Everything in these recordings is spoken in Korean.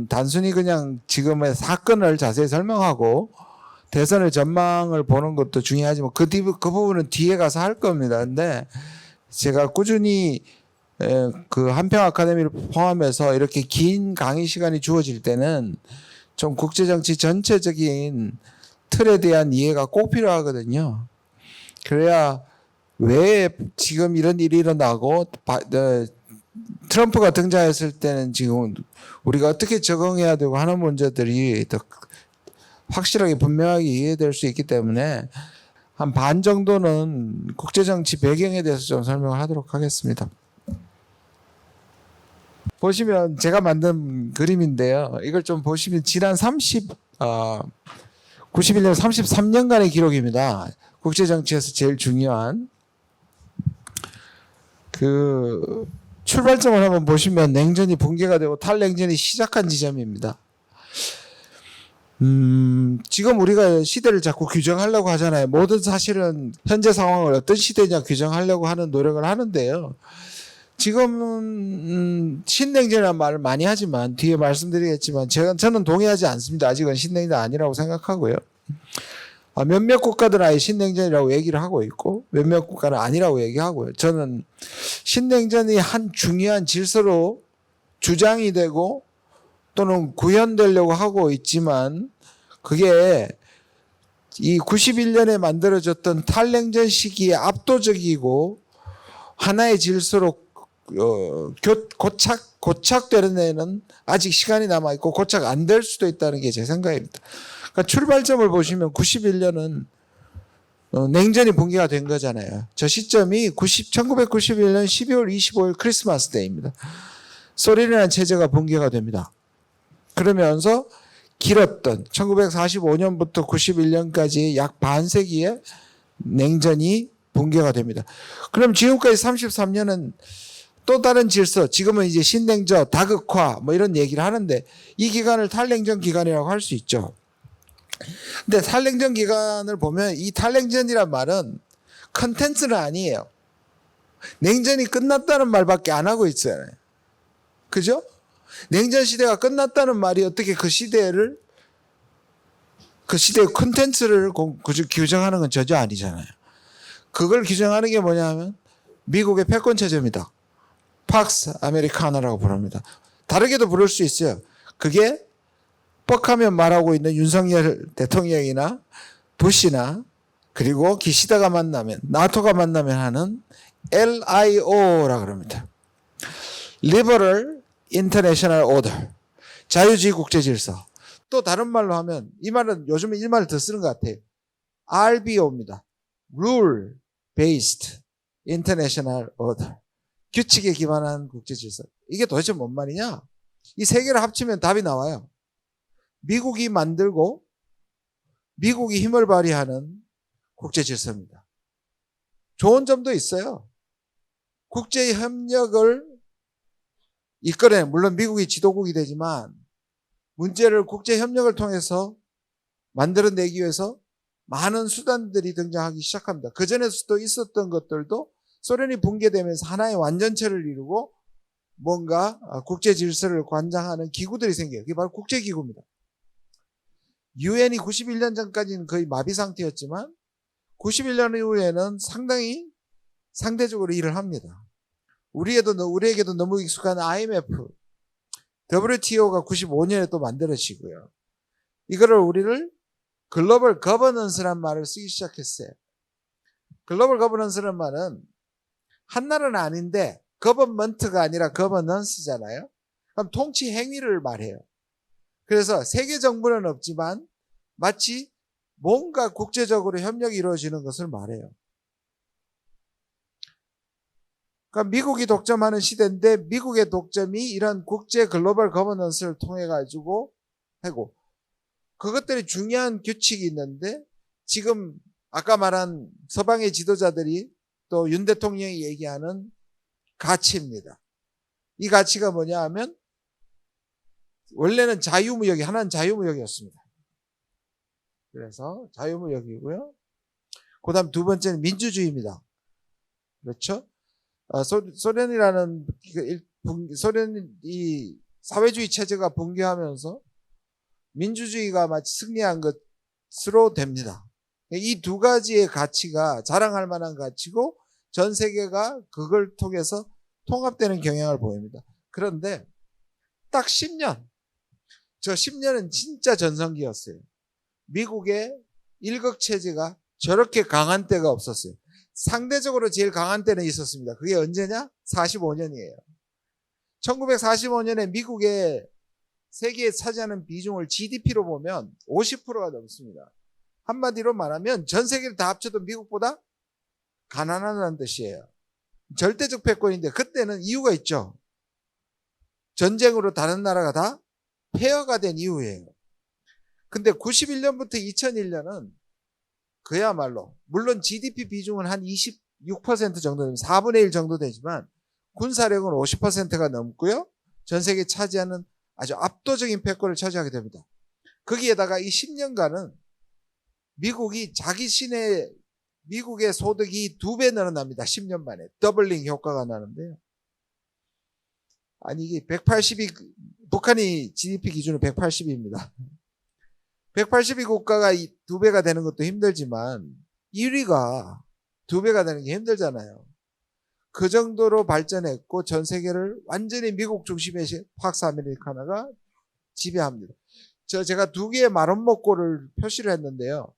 단순히 그냥 지금의 사건을 자세히 설명하고 대선의 전망을 보는 것도 중요하지만 그 부분은 뒤에 가서 할 겁니다. 근데 제가 꾸준히 그 한평 아카데미를 포함해서 이렇게 긴 강의 시간이 주어질 때는 좀 국제정치 전체적인 틀에 대한 이해가 꼭 필요하거든요. 그래야 왜 지금 이런 일이 일어나고 트럼프가 등장했을 때는 지금 우리가 어떻게 적응해야 되고 하는 문제들이 더 확실하게 분명하게 이해될 수 있기 때문에 한 반 정도는 국제정치 배경에 대해서 좀 설명을 하도록 하겠습니다. 보시면 제가 만든 그림인데요. 이걸 좀 보시면 지난 91년 33년간의 기록입니다. 국제정치에서 제일 중요한 그 출발점을 한번 보시면 냉전이 붕괴가 되고 탈냉전이 시작한 지점입니다. 지금 우리가 시대를 자꾸 규정하려고 하잖아요. 모든 사실은 현재 상황을 어떤 시대냐 규정하려고 하는 노력을 하는데요. 지금은 신냉전이라는 말을 많이 하지만 뒤에 말씀드리겠지만 저는 동의하지 않습니다. 아직은 신냉전 아니라고 생각하고요. 몇몇 국가들은 아예 신냉전이라고 얘기를 하고 있고 몇몇 국가는 아니라고 얘기하고요. 저는 신냉전이 한 중요한 질서로 주장이 되고 또는 구현되려고 하고 있지만 그게 이 91년에 만들어졌던 탈냉전 시기에 압도적이고 하나의 질서로 고착되는 데는 아직 시간이 남아있고 고착 안 될 수도 있다는 게 제 생각입니다. 그러니까 출발점을 보시면 91년은 냉전이 붕괴가 된 거잖아요. 저 시점이 1991년 12월 25일 크리스마스 데이입니다. 소련이라는 체제가 붕괴가 됩니다. 그러면서 길었던 1945년부터 91년까지 약 반세기의 냉전이 붕괴가 됩니다. 그럼 지금까지 33년은 또 다른 질서, 지금은 이제 신냉전, 다극화 뭐 이런 얘기를 하는데 이 기간을 탈냉전 기간이라고 할 수 있죠. 근데 탈냉전 기간을 보면 이 탈냉전이란 말은 컨텐츠는 아니에요. 냉전이 끝났다는 말밖에 안 하고 있잖아요. 그죠? 냉전 시대가 끝났다는 말이 어떻게 그 시대의 컨텐츠를 규정하는 건 전혀 아니잖아요. 그걸 규정하는 게 뭐냐면 미국의 패권 체제입니다. 팍스 아메리카노라고 부릅니다. 다르게도 부를 수 있어요. 그게 뻑하면 말하고 있는 윤석열 대통령이나 부시나 그리고 기시다가 만나면 나토가 만나면 하는 LIO라고 그럽니다. Liberal International Order, 자유주의 국제질서. 또 다른 말로 하면 이 말은 요즘에 이 말을 더 쓰는 것 같아요. RBO입니다. Rule Based International Order, 규칙에 기반한 국제질서. 이게 도대체 뭔 말이냐? 이 세 개를 합치면 답이 나와요. 미국이 만들고 미국이 힘을 발휘하는 국제질서입니다. 좋은 점도 있어요. 국제협력을 이끌어내, 물론 미국이 지도국이 되지만 문제를 국제협력을 통해서 만들어내기 위해서 많은 수단들이 등장하기 시작합니다. 그전에도 있었던 것들도 소련이 붕괴되면서 하나의 완전체를 이루고 뭔가 국제 질서를 관장하는 기구들이 생겨요. 그게 바로 국제기구입니다. 유엔이 91년 전까지는 거의 마비 상태였지만 91년 이후에는 상당히 상대적으로 일을 합니다. 우리에게도 너무 익숙한 IMF, WTO가 95년에 또 만들어지고요. 이거를 우리를 글로벌 거버넌스란 말을 쓰기 시작했어요. 글로벌 거버넌스란 말은 한 나라는 아닌데 거버먼트가 아니라 거버넌스잖아요. 그럼 통치 행위를 말해요. 그래서 세계 정부는 없지만 마치 뭔가 국제적으로 협력이 이루어지는 것을 말해요. 그러니까 미국이 독점하는 시대인데 미국의 독점이 이런 국제 글로벌 거버넌스를 통해 가지고 하고 그것들이 중요한 규칙이 있는데 지금 아까 말한 서방의 지도자들이 또 윤 대통령이 얘기하는 가치입니다. 이 가치가 뭐냐 하면 원래는 자유무역이 하나는 자유무역이었습니다. 그래서 자유무역이고요. 그 다음 두 번째는 민주주의입니다. 그렇죠? 소련이 사회주의 체제가 붕괴하면서 민주주의가 마치 승리한 것으로 됩니다. 이 두 가지의 가치가 자랑할 만한 가치고 전 세계가 그걸 통해서 통합되는 경향을 보입니다. 그런데 딱 10년, 저 10년은 진짜 전성기였어요. 미국의 일극 체제가 저렇게 강한 때가 없었어요. 상대적으로 제일 강한 때는 있었습니다. 그게 언제냐? 45년이에요. 1945년에 미국의 세계에 차지하는 비중을 GDP로 보면 50%가 넘습니다. 한마디로 말하면 전 세계를 다 합쳐도 미국보다 가난하다는 뜻이에요. 절대적 패권인데 그때는 이유가 있죠. 전쟁으로 다른 나라가 다 폐허가 된 이유예요. 근데 91년부터 2001년은 그야말로 물론 GDP 비중은 한 26% 정도 되면 4분의 1 정도 되지만 군사력은 50%가 넘고요. 전 세계에 차지하는 아주 압도적인 패권을 차지하게 됩니다. 거기에다가 이 10년간은 미국의 소득이 2배 늘어납니다. 10년 만에 더블링 효과가 나는데요. 아니 이게 180이 북한이 GDP 기준은 180입니다. 180이 국가가 2배가 되는 것도 힘들지만 1위가 2배가 되는 게 힘들잖아요. 그 정도로 발전했고 전 세계를 완전히 미국 중심의 팍스 아메리카나가 지배합니다. 제가 2개의 마름모꼴을 표시를 했는데요.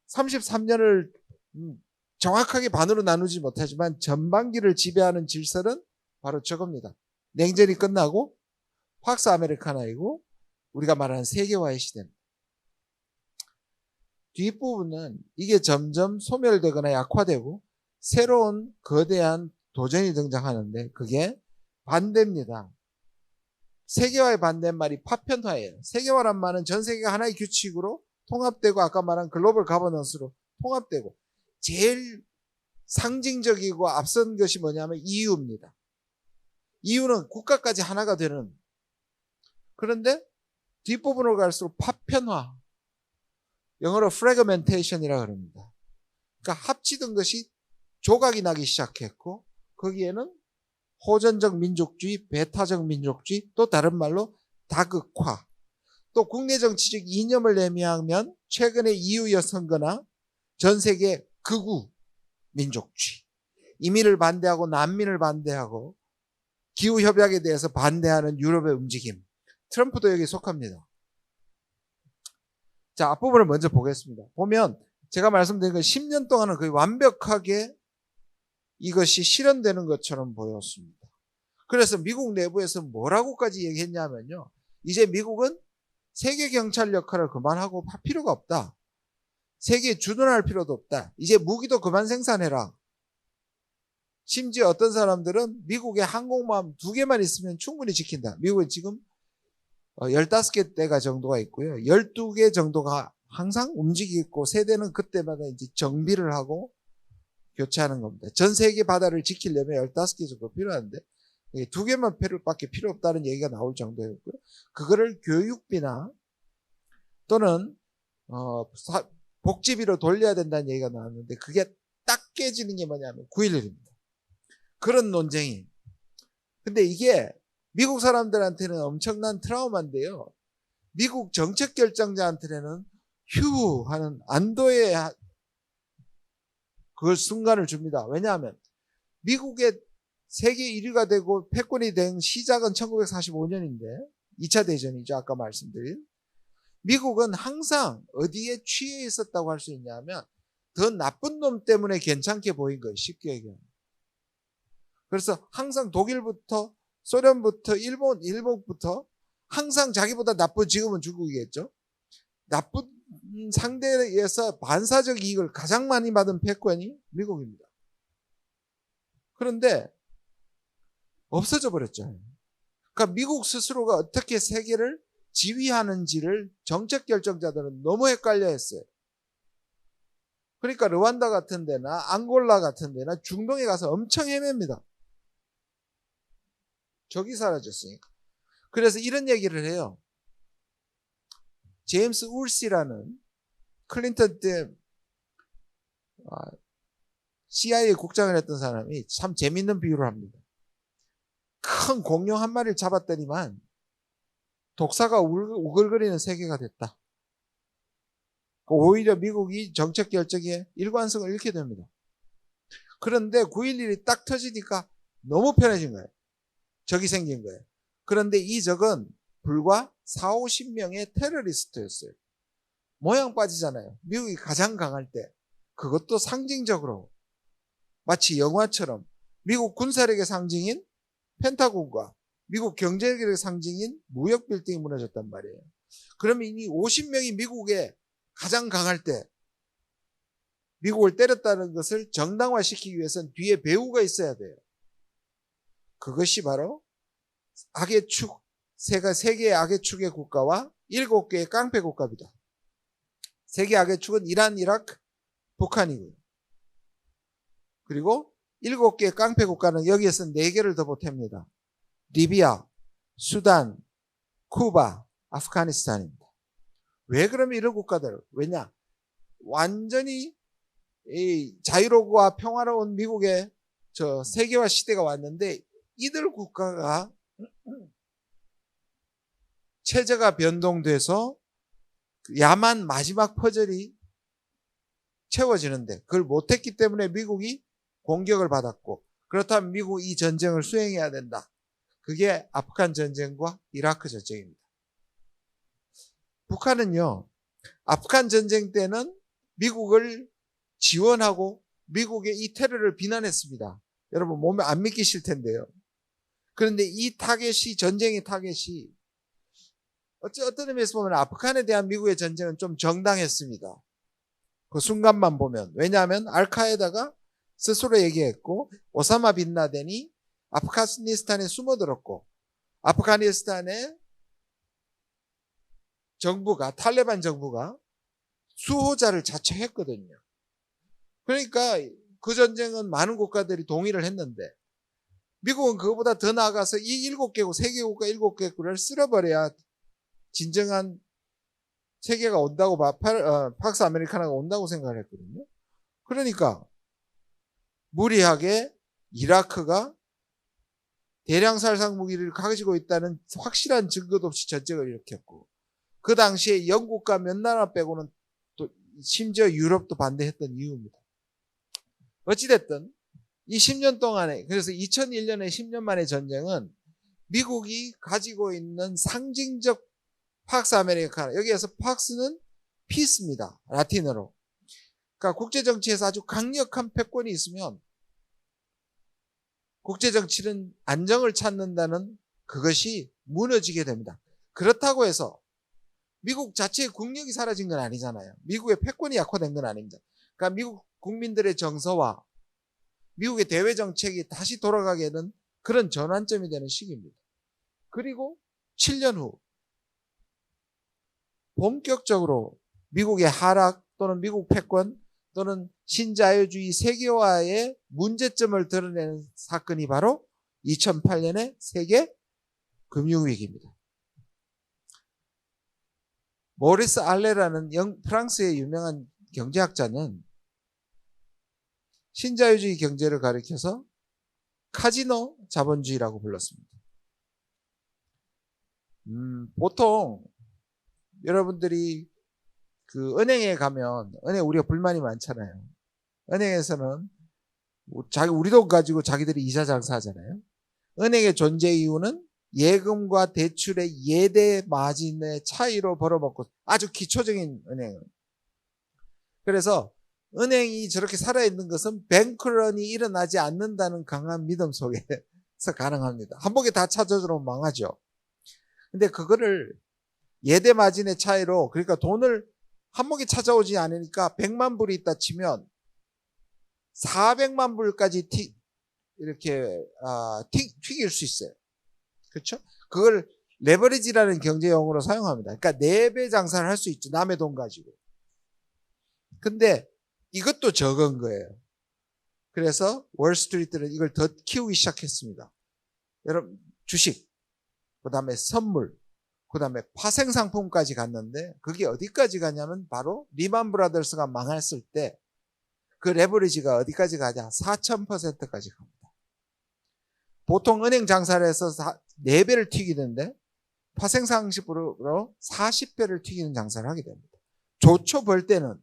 33년을 정확하게 반으로 나누지 못하지만 전반기를 지배하는 질서는 바로 저겁니다. 냉전이 끝나고 팍스 아메리카나이고 우리가 말하는 세계화의 시대입니다. 뒷부분은 이게 점점 소멸되거나 약화되고 새로운 거대한 도전이 등장하는데 그게 반대입니다. 세계화의 반대말이 파편화예요. 세계화란 말은 전 세계가 하나의 규칙으로 통합되고 아까 말한 글로벌 가버넌스로 통합되고 제일 상징적이고 앞선 것이 뭐냐면 EU입니다. EU는 국가까지 하나가 되는. 그런데 뒷부분으로 갈수록 파편화, 영어로 fragmentation이라고 합니다. 그러니까 합치던 것이 조각이 나기 시작했고 거기에는 호전적 민족주의, 배타적 민족주의, 또 다른 말로 다극화, 또 국내 정치적 이념을 의미하면 최근의 EU 선거나 전 세계 극우 민족주의, 이민을 반대하고 난민을 반대하고 기후협약에 대해서 반대하는 유럽의 움직임, 트럼프도 여기에 속합니다. 자, 앞부분을 먼저 보겠습니다. 보면 제가 말씀드린 건 10년 동안은 거의 완벽하게 이것이 실현되는 것처럼 보였습니다. 그래서 미국 내부에서 뭐라고까지 얘기했냐면요. 이제 미국은 세계 경찰 역할을 그만하고 할 필요가 없다. 세계에 주둔할 필요도 없다. 이제 무기도 그만 생산해라. 심지어 어떤 사람들은 미국의 항공모함 2개만 있으면 충분히 지킨다. 미국은 지금 15개 정도가 있고요. 12개 정도가 항상 움직이고 세대는 그때마다 이제 정비를 하고 교체하는 겁니다. 전 세계 바다를 지키려면 15개 정도 필요한데 2개만 밖에 필요 없다는 얘기가 나올 정도였고요. 그거를 교육비나 또는 복지비로 돌려야 된다는 얘기가 나왔는데 그게 딱 깨지는 게 뭐냐면 9.11입니다. 그런 논쟁이. 근데 이게 미국 사람들한테는 엄청난 트라우마인데요. 미국 정책 결정자한테는 휴 하는 안도의 그 순간을 줍니다. 왜냐하면 미국의 세계 1위가 되고 패권이 된 시작은 1945년인데 2차 대전이죠. 아까 말씀드린. 미국은 항상 어디에 취해 있었다고 할 수 있냐면 더 나쁜 놈 때문에 괜찮게 보인 거예요. 쉽게 얘기하면. 그래서 항상 독일부터 소련부터 일본부터 항상 자기보다 나쁜, 지금은 중국이겠죠. 나쁜 상대에서 반사적 이익을 가장 많이 받은 패권이 미국입니다. 그런데 없어져 버렸죠. 그러니까 미국 스스로가 어떻게 세계를 지휘하는지를 정책 결정자들은 너무 헷갈려 했어요. 그러니까 르완다 같은 데나 앙골라 같은 데나 중동에 가서 엄청 헤맵니다. 적이 사라졌으니까. 그래서 이런 얘기를 해요. 제임스 울시라는 클린턴 때 CIA 국장을 했던 사람이 참 재밌는 비유를 합니다. 큰 공룡 한 마리를 잡았더니만 독사가 우글거리는 세계가 됐다. 오히려 미국이 정책 결정에 일관성을 잃게 됩니다. 그런데 9.11이 딱 터지니까 너무 편해진 거예요. 적이 생긴 거예요. 그런데 이 적은 불과 40-50명의 테러리스트였어요. 모양 빠지잖아요. 미국이 가장 강할 때. 그것도 상징적으로 마치 영화처럼 미국 군사력의 상징인 펜타곤과 미국 경제력의 상징인 무역 빌딩이 무너졌단 말이에요. 그러면 이 50명이 미국에 가장 강할 때 미국을 때렸다는 것을 정당화시키기 위해서는 뒤에 배후가 있어야 돼요. 그것이 바로 악의 축, 세 개의 악의 축의 국가와 7개의 깡패 국가입니다. 3개의 악의 축은 이란, 이라크, 북한이고요. 그리고 7개의 깡패 국가는 여기에서 4개를 더 보탭니다. 리비아, 수단, 쿠바, 아프가니스탄입니다. 왜 그러면 이런 국가들? 왜냐? 완전히 이 자유롭고 평화로운 미국의 저 세계화 시대가 왔는데 이들 국가가 체제가 변동돼서 야만 마지막 퍼즐이 채워지는데 그걸 못했기 때문에 미국이 공격을 받았고, 그렇다면 미국이 이 전쟁을 수행해야 된다. 그게 아프간 전쟁과 이라크 전쟁입니다. 북한은요, 아프간 전쟁 때는 미국을 지원하고 미국의 이 테러를 비난했습니다. 여러분 몸에 안 믿기실 텐데요. 그런데 이 타겟이, 전쟁의 타겟이 어떤 의미에서 보면 아프간에 대한 미국의 전쟁은 좀 정당했습니다. 그 순간만 보면. 왜냐하면 알카에다가 스스로 얘기했고, 오사마 빈 라덴이 아프가니스탄에 숨어들었고, 아프가니스탄의 정부가, 탈레반 정부가 수호자를 자처했거든요. 그러니까 그 전쟁은 많은 국가들이 동의를 했는데 미국은 그거보다 더 나아가서 이 7개국, 세계국가 7개국을 쓸어버려야 진정한 세계가 온다고 팍스 아메리카나가 온다고 생각을 했거든요. 그러니까 무리하게 이라크가 대량 살상 무기를 가지고 있다는 확실한 증거도 없이 전쟁을 일으켰고, 그 당시에 영국과 몇 나라 빼고는 또 심지어 유럽도 반대했던 이유입니다. 어찌됐든 이 10년 동안에, 그래서 2001년에 10년 만의 전쟁은 미국이 가지고 있는 상징적 팍스 아메리카나, 여기에서 팍스는 피스입니다. 라틴어로. 그러니까 국제정치에서 아주 강력한 패권이 있으면 국제정치는 안정을 찾는다는 그것이 무너지게 됩니다. 그렇다고 해서 미국 자체의 국력이 사라진 건 아니잖아요. 미국의 패권이 약화된 건 아닙니다. 그러니까 미국 국민들의 정서와 미국의 대외 정책이 다시 돌아가게 되는 그런 전환점이 되는 시기입니다. 그리고 7년 후 본격적으로 미국의 하락 또는 미국 패권 또는 신자유주의 세계화의 문제점을 드러내는 사건이 바로 2008년의 세계 금융위기입니다. 모리스 알레라는 프랑스의 유명한 경제학자는 신자유주의 경제를 가리켜서 카지노 자본주의라고 불렀습니다. 보통 여러분들이 그 은행에 가면, 은행 우리가 불만이 많잖아요. 은행에서는 우리 돈 가지고 자기들이 이자 장사하잖아요. 은행의 존재 이유는 예금과 대출의 예대 마진의 차이로 벌어먹고, 아주 기초적인 은행은. 그래서 은행이 저렇게 살아있는 것은 뱅크런이 일어나지 않는다는 강한 믿음 속에서 가능합니다. 한 번에 다 찾아들어오면 망하죠. 근데 그거를 예대 마진의 차이로, 그러니까 돈을 한목이 찾아오지 않으니까 100만 불이 있다 치면 400만 불까지 이렇게 튀길 수 있어요. 그렇죠? 그걸 레버리지라는 경제 용어로 사용합니다. 그러니까 4배 장사를 할 수 있죠. 남의 돈 가지고. 근데 이것도 적은 거예요. 그래서 월스트리트는 이걸 더 키우기 시작했습니다. 여러분, 주식, 그 다음에 선물, 그 다음에 파생상품까지 갔는데, 그게 어디까지 가냐면 바로 리만 브라더스가 망했을 때 그 레버리지가 어디까지 가냐? 4000%까지 갑니다. 보통 은행 장사를 해서 4배를 튀기는데 파생상식으로 40배를 튀기는 장사를 하게 됩니다. 좋죠, 벌 때는.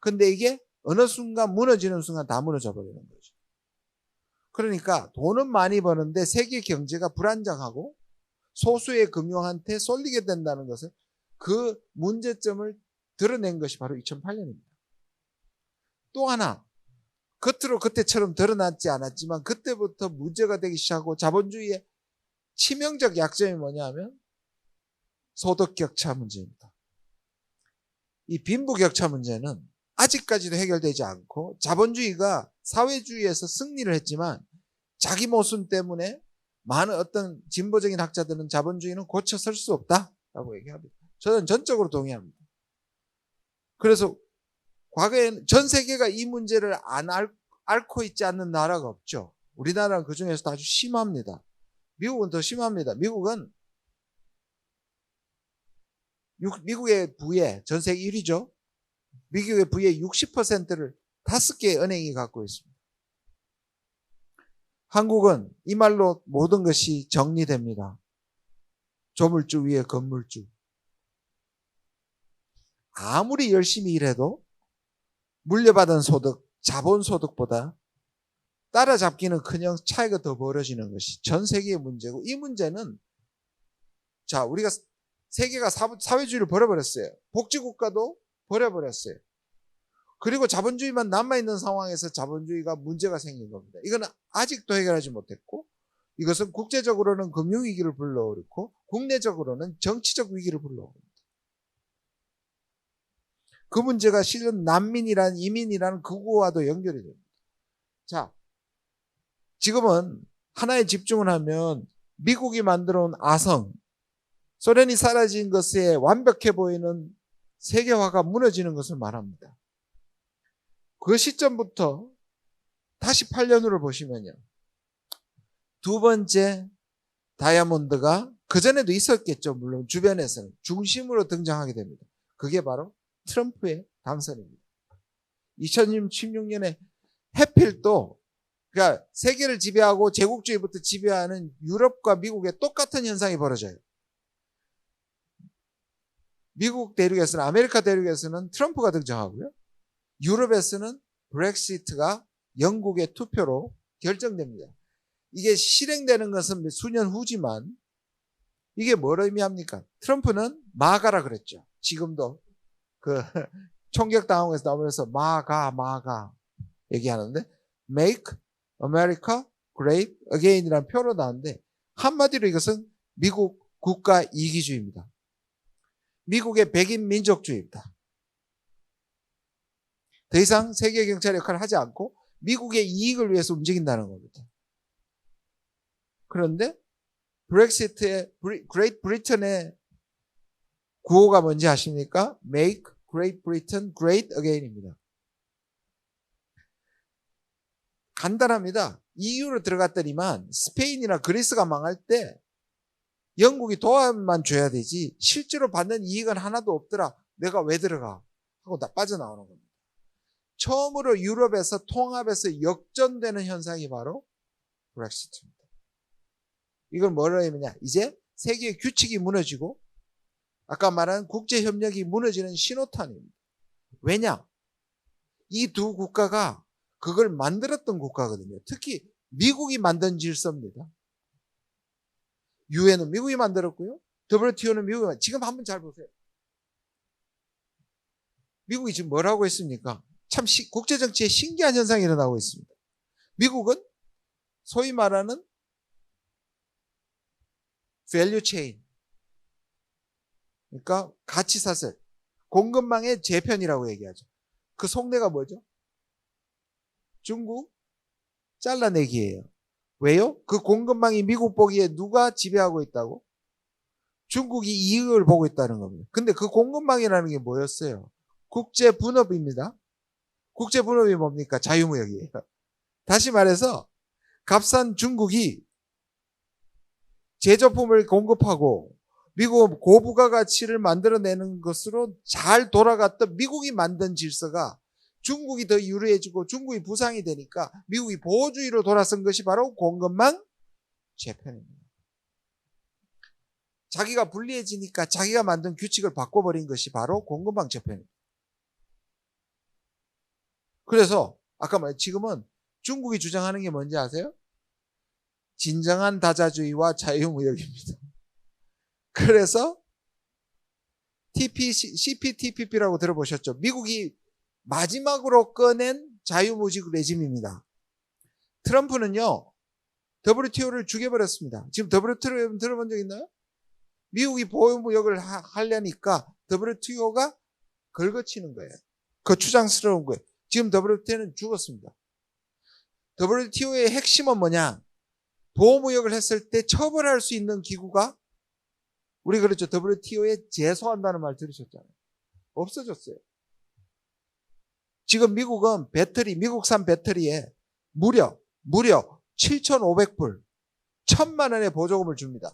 근데 이게 어느 순간 무너지는 순간 다 무너져 버리는 거죠. 그러니까 돈은 많이 버는데 세계 경제가 불안정하고 소수의 금융한테 쏠리게 된다는 것을, 그 문제점을 드러낸 것이 바로 2008년입니다. 또 하나, 겉으로 그때처럼 드러났지 않았지만 그때부터 문제가 되기 시작하고 자본주의의 치명적 약점이 뭐냐면 소득격차 문제입니다. 이 빈부격차 문제는 아직까지도 해결되지 않고, 자본주의가 사회주의에서 승리를 했지만 자기 모순 때문에 많은 어떤 진보적인 학자들은 자본주의는 고쳐설 수 없다라고 얘기합니다. 저는 전적으로 동의합니다. 그래서 과거에는 전 세계가 이 문제를 안 앓고 있지 않는 나라가 없죠. 우리나라는 그 중에서도 아주 심합니다. 미국은 더 심합니다. 미국의 부의 전 세계 1위죠. 미국의 부의 60%를 5개의 은행이 갖고 있습니다. 한국은 이 말로 모든 것이 정리됩니다. 조물주 위에 건물주. 아무리 열심히 일해도 물려받은 소득, 자본소득보다 따라잡기는커녕 차이가 더 벌어지는 것이 전 세계의 문제고, 이 문제는 우리가 세계가 사회주의를 버려버렸어요. 복지국가도 버려버렸어요. 그리고 자본주의만 남아있는 상황에서 자본주의가 문제가 생긴 겁니다. 이건 아직도 해결하지 못했고, 이것은 국제적으로는 금융위기를 불러오고 국내적으로는 정치적 위기를 불러옵니다. 그 문제가 실은 난민이란 이민이라는 그거와도 연결이 됩니다. 지금은 하나에 집중을 하면 미국이 만들어 온 아성, 소련이 사라진 것에 완벽해 보이는 세계화가 무너지는 것을 말합니다. 그 시점부터 다시 8년으로 보시면요, 두 번째 다이아몬드가 그전에도 있었겠죠. 물론 주변에서는 중심으로 등장하게 됩니다. 그게 바로 트럼프의 당선입니다. 2016년에 해필 또, 그러니까 세계를 지배하고 제국주의부터 지배하는 유럽과 미국의 똑같은 현상이 벌어져요. 미국 대륙에서는, 아메리카 대륙에서는 트럼프가 등장하고요, 유럽에서는 브렉시트가 영국의 투표로 결정됩니다. 이게 실행되는 것은 수년 후지만 이게 뭘 의미합니까? 트럼프는 마가라 그랬죠. 지금도 그 총격당하고 나오면서 마가 얘기하는데, Make America Great Again이라는 표로 나오는데, 한마디로 이것은 미국 국가 이기주의입니다. 미국의 백인 민족주의입니다. 더 이상 세계 경찰 역할을 하지 않고 미국의 이익을 위해서 움직인다는 겁니다. 그런데 브렉시트의 그레이트 브리튼의 구호가 뭔지 아십니까? Make Great Britain Great Again입니다. 간단합니다. EU로 들어갔더니만 스페인이나 그리스가 망할 때 영국이 도움만 줘야 되지 실제로 받는 이익은 하나도 없더라. 내가 왜 들어가? 하고 다 빠져나오는 겁니다. 처음으로 유럽에서 통합에서 역전되는 현상이 바로 브렉시트입니다. 이건 뭐라 하느냐? 이제 세계의 규칙이 무너지고 아까 말한 국제협력이 무너지는 신호탄입니다. 왜냐? 이 두 국가가 그걸 만들었던 국가거든요. 특히 미국이 만든 질서입니다. 유엔은 미국이 만들었고요, WTO는 미국이 만들었고요. 지금 한번 잘 보세요. 미국이 지금 뭘 하고 있습니까? 참 국제정치에 신기한 현상이 일어나고 있습니다. 미국은 소위 말하는 value chain, 그러니까 가치사슬, 공급망의 재편이라고 얘기하죠. 그 속내가 뭐죠? 중국 잘라내기예요. 왜요? 그 공급망이 미국 보기에 누가 지배하고 있다고? 중국이 이익을 보고 있다는 겁니다. 근데 그 공급망이라는 게 뭐였어요? 국제분업입니다. 국제분업이 뭡니까? 자유무역이에요. 다시 말해서 값싼 중국이 제조품을 공급하고 미국 고부가가치를 만들어내는 것으로 잘 돌아갔던 미국이 만든 질서가 중국이 더 유리해지고 중국이 부상이 되니까 미국이 보호주의로 돌아선 것이 바로 공급망 재편입니다. 자기가 불리해지니까 자기가 만든 규칙을 바꿔버린 것이 바로 공급망 재편입니다. 그래서 아까 말했 지금은 중국이 주장하는 게 뭔지 아세요? 진정한 다자주의와 자유무역입니다. 그래서 CPTPP라고 들어보셨죠? 미국이 마지막으로 꺼낸 자유무역 레짐입니다. 트럼프는요, WTO를 죽여버렸습니다. 지금 WTO 들어본 적 있나요? 미국이 보호무역을 하려니까 WTO가 긁어치는 거예요. 그 추장스러운 거예요. 지금 WTO는 죽었습니다. WTO의 핵심은 뭐냐? 보호무역을 했을 때 처벌할 수 있는 기구가 우리 그렇죠. WTO에 제소한다는 말 들으셨잖아요. 없어졌어요. 지금 미국은 미국산 배터리에 무려 7,500불, 1,000만 원의 보조금을 줍니다.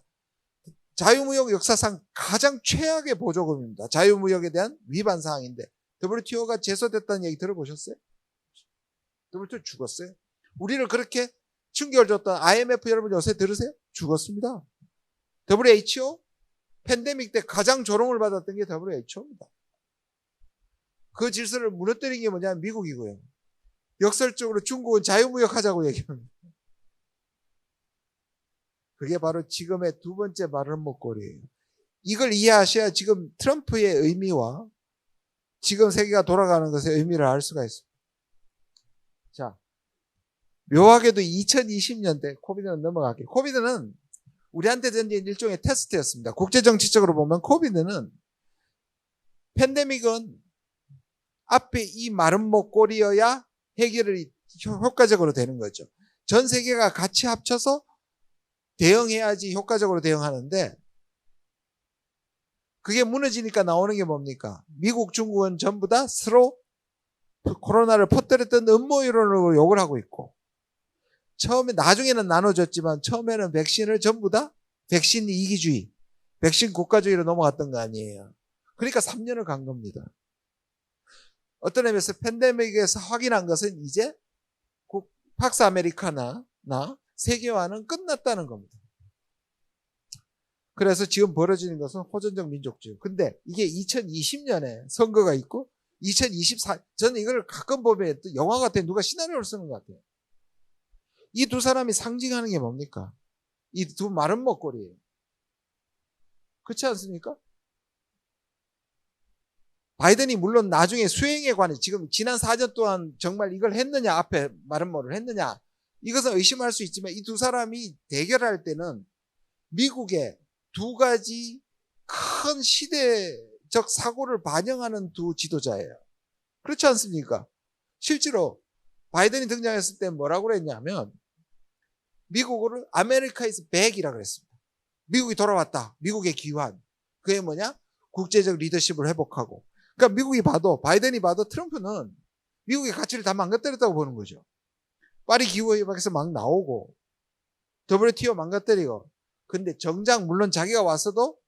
자유무역 역사상 가장 최악의 보조금입니다. 자유무역에 대한 위반 사항인데 WTO가 제소됐다는 얘기 들어보셨어요? WTO 죽었어요. 우리를 그렇게 충격을 줬던 IMF 여러분 요새 들으세요? 죽었습니다. WHO 팬데믹 때 가장 조롱을 받았던 게 WHO입니다. 그 질서를 무너뜨린 게 뭐냐면 미국이고요. 역설적으로 중국은 자유무역하자고 얘기합니다. 그게 바로 지금의 두 번째 말은못거리예요. 이걸 이해하셔야 지금 트럼프의 의미와 지금 세계가 돌아가는 것의 의미를 알 수가 있습니다. 자, 묘하게도 2020년대 코비드는 넘어갈게요. 코비드는 우리한테 된 일종의 테스트였습니다. 국제정치적으로 보면 코비드는 팬데믹은 앞에 이 마른 목걸이여야 해결이 효과적으로 되는 거죠. 전 세계가 같이 합쳐서 대응해야지 효과적으로 대응하는데 그게 무너지니까 나오는 게 뭡니까? 미국, 중국은 전부 다 서로 코로나를 퍼뜨렸던 음모이론으로 욕을 하고 있고 나중에는 나눠졌지만 처음에는 백신을 전부 다 백신 이기주의, 백신 국가주의로 넘어갔던 거 아니에요. 그러니까 3년을 간 겁니다. 어떤 의미에서 팬데믹에서 확인한 것은 이제 팍스 아메리카나 세계화는 끝났다는 겁니다. 그래서 지금 벌어지는 것은 호전적 민족주의. 근데 이게 2020년에 선거가 있고 저는 이걸 가끔 보면 또 영화 같아요. 누가 시나리오를 쓰는 것 같아요. 이 두 사람이 상징하는 게 뭡니까? 이 두 마른 먹거리예요. 그렇지 않습니까? 바이든이 물론 나중에 수행에 관해 지금 지난 4년 동안 정말 이걸 했느냐 앞에 마른 뭐를 했느냐 이것은 의심할 수 있지만 이 두 사람이 대결할 때는 미국의 두 가지 큰 시대적 사고를 반영하는 두 지도자예요. 그렇지 않습니까? 실제로 바이든이 등장했을 때 뭐라고 그랬냐면 미국을 아메리카 is back이라고 그랬습니다. 미국이 돌아왔다. 미국의 기환. 그게 뭐냐? 국제적 리더십을 회복하고. 그러니까 미국이 봐도 바이든이 봐도 트럼프는 미국의 가치를 다 망가뜨렸다고 보는 거죠. 파리 기후협약에서 막 나오고 WTO 망가뜨리고 근데 정작 물론 자기가 왔어도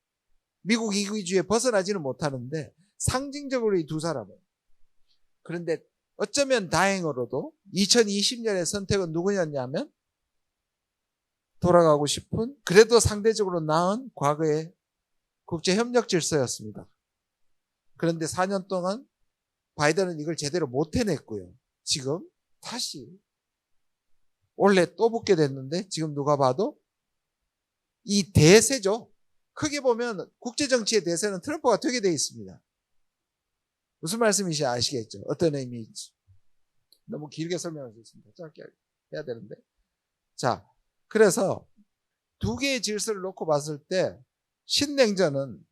미국 이기주의에 벗어나지는 못하는데 상징적으로 이 두 사람은 그런데 어쩌면 다행으로도 2020년의 선택은 누구였냐면 돌아가고 싶은 그래도 상대적으로 나은 과거의 국제협력 질서였습니다. 그런데 4년 동안 바이든은 이걸 제대로 못 해냈고요. 지금 다시 원래 또 붙게 됐는데 지금 누가 봐도 이 대세죠. 크게 보면 국제정치의 대세는 트럼프가 되게 돼 있습니다. 무슨 말씀인지 아시겠죠? 어떤 의미인지. 너무 길게 설명할 수 있습니다. 짧게 해야 되는데. 자, 그래서 두 개의 질서를 놓고 봤을 때 신냉전은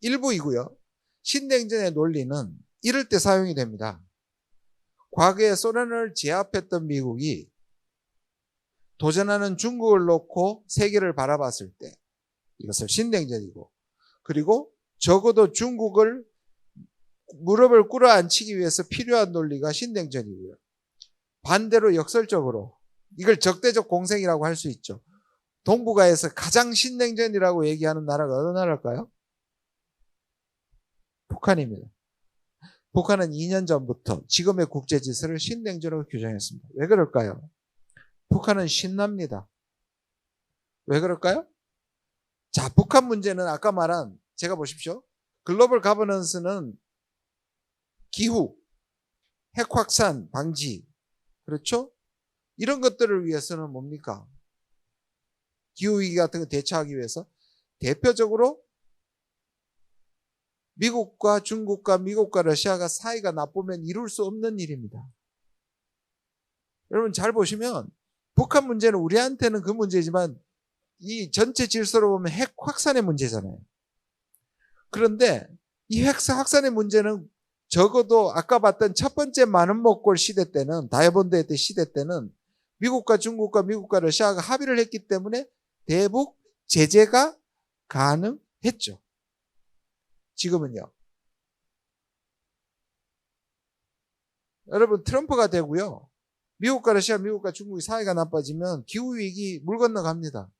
일부이고요. 신냉전의 논리는 이럴 때 사용이 됩니다. 과거에 소련을 제압했던 미국이 도전하는 중국을 놓고 세계를 바라봤을 때 이것을 신냉전이고 그리고 적어도 중국을 무릎을 꿇어앉히기 위해서 필요한 논리가 신냉전이고요. 반대로 역설적으로 이걸 적대적 공생이라고 할 수 있죠. 동북아에서 가장 신냉전이라고 얘기하는 나라가 어느 나라일까요? 북한입니다. 북한은 2년 전부터 지금의 국제 질서를 신냉전으로 규정했습니다. 왜 그럴까요? 북한은 신납니다. 왜 그럴까요? 자, 북한 문제는 아까 말한 제가 보십시오. 글로벌 가버넌스는 기후, 핵 확산 방지, 그렇죠? 이런 것들을 위해서는 뭡니까? 기후위기 같은 거 대처하기 위해서 대표적으로 미국과 중국과 미국과 러시아가 사이가 나쁘면 이룰 수 없는 일입니다. 여러분 잘 보시면 북한 문제는 우리한테는 그 문제지만 이 전체 질서로 보면 핵 확산의 문제잖아요. 그런데 이 핵 확산의 문제는 적어도 아까 봤던 첫 번째 많은 먹골 시대 때는 다이아몬드 때 시대 때는 미국과 중국과 미국과 러시아가 합의를 했기 때문에 대북 제재가 가능했죠. 지금은요. 여러분 트럼프가 되고요. 미국과 러시아, 미국과 중국이 사이가 나빠지면 기후위기 물 건너갑니다.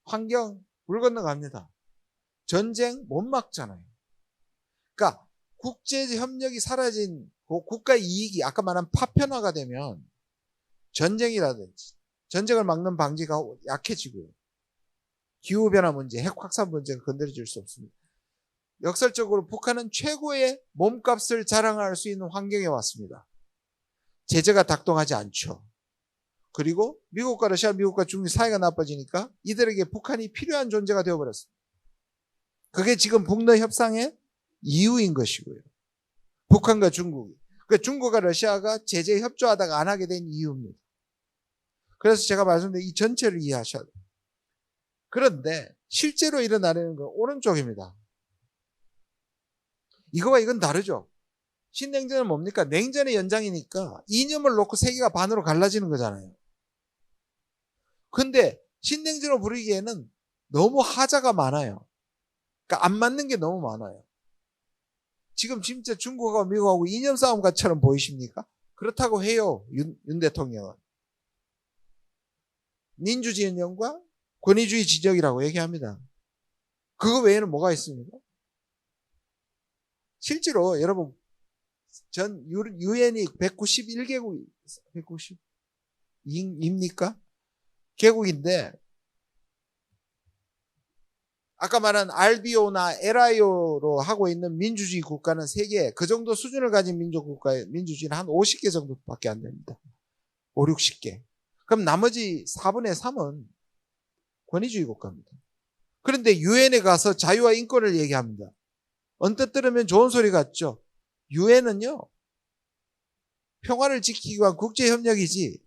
환경 물 건너갑니다. 전쟁 못 막잖아요. 그러니까 국제협력이 사라진 국가 이익이 아까 말한 파편화가 되면 전쟁이라든지 전쟁을 막는 방지가 약해지고요. 기후변화 문제, 핵 확산 문제가 건드려질 수 없습니다. 역설적으로 북한은 최고의 몸값을 자랑할 수 있는 환경에 왔습니다. 제재가 작동하지 않죠. 그리고 미국과 러시아, 미국과 중국 사이가 나빠지니까 이들에게 북한이 필요한 존재가 되어버렸습니다. 그게 지금 북러 협상의 이유인 것이고요. 북한과 중국이. 그러니까 중국과 러시아가 제재에 협조하다가 안 하게 된 이유입니다. 그래서 제가 말씀드린 이 전체를 이해하셔야 돼요. 그런데 실제로 일어나는 건 오른쪽입니다. 이거와 이건 다르죠. 신냉전은 뭡니까? 냉전의 연장이니까 이념을 놓고 세계가 반으로 갈라지는 거잖아요. 근데 신냉전으로 부르기에는 너무 하자가 많아요. 그러니까 안 맞는 게 너무 많아요. 지금 진짜 중국하고 미국하고 이념 싸움처럼 보이십니까? 그렇다고 해요. 윤 대통령은. 민주진영과 권위주의 지적이라고 얘기합니다. 그거 외에는 뭐가 있습니까? 실제로 여러분 전 유엔이 191개국 190입니까? 개국인데 아까 말한 RBO나 LIO로 하고 있는 민주주의 국가는 세계 그 정도 수준을 가진 민족 국가의 민주주의는 한 50개 정도밖에 안 됩니다. 5, 60개. 그럼 나머지 4분의 3은 권위주의 국가입니다. 그런데 유엔에 가서 자유와 인권을 얘기합니다. 언뜻 들으면 좋은 소리 같죠. 유엔은요. 평화를 지키기 위한 국제협력이지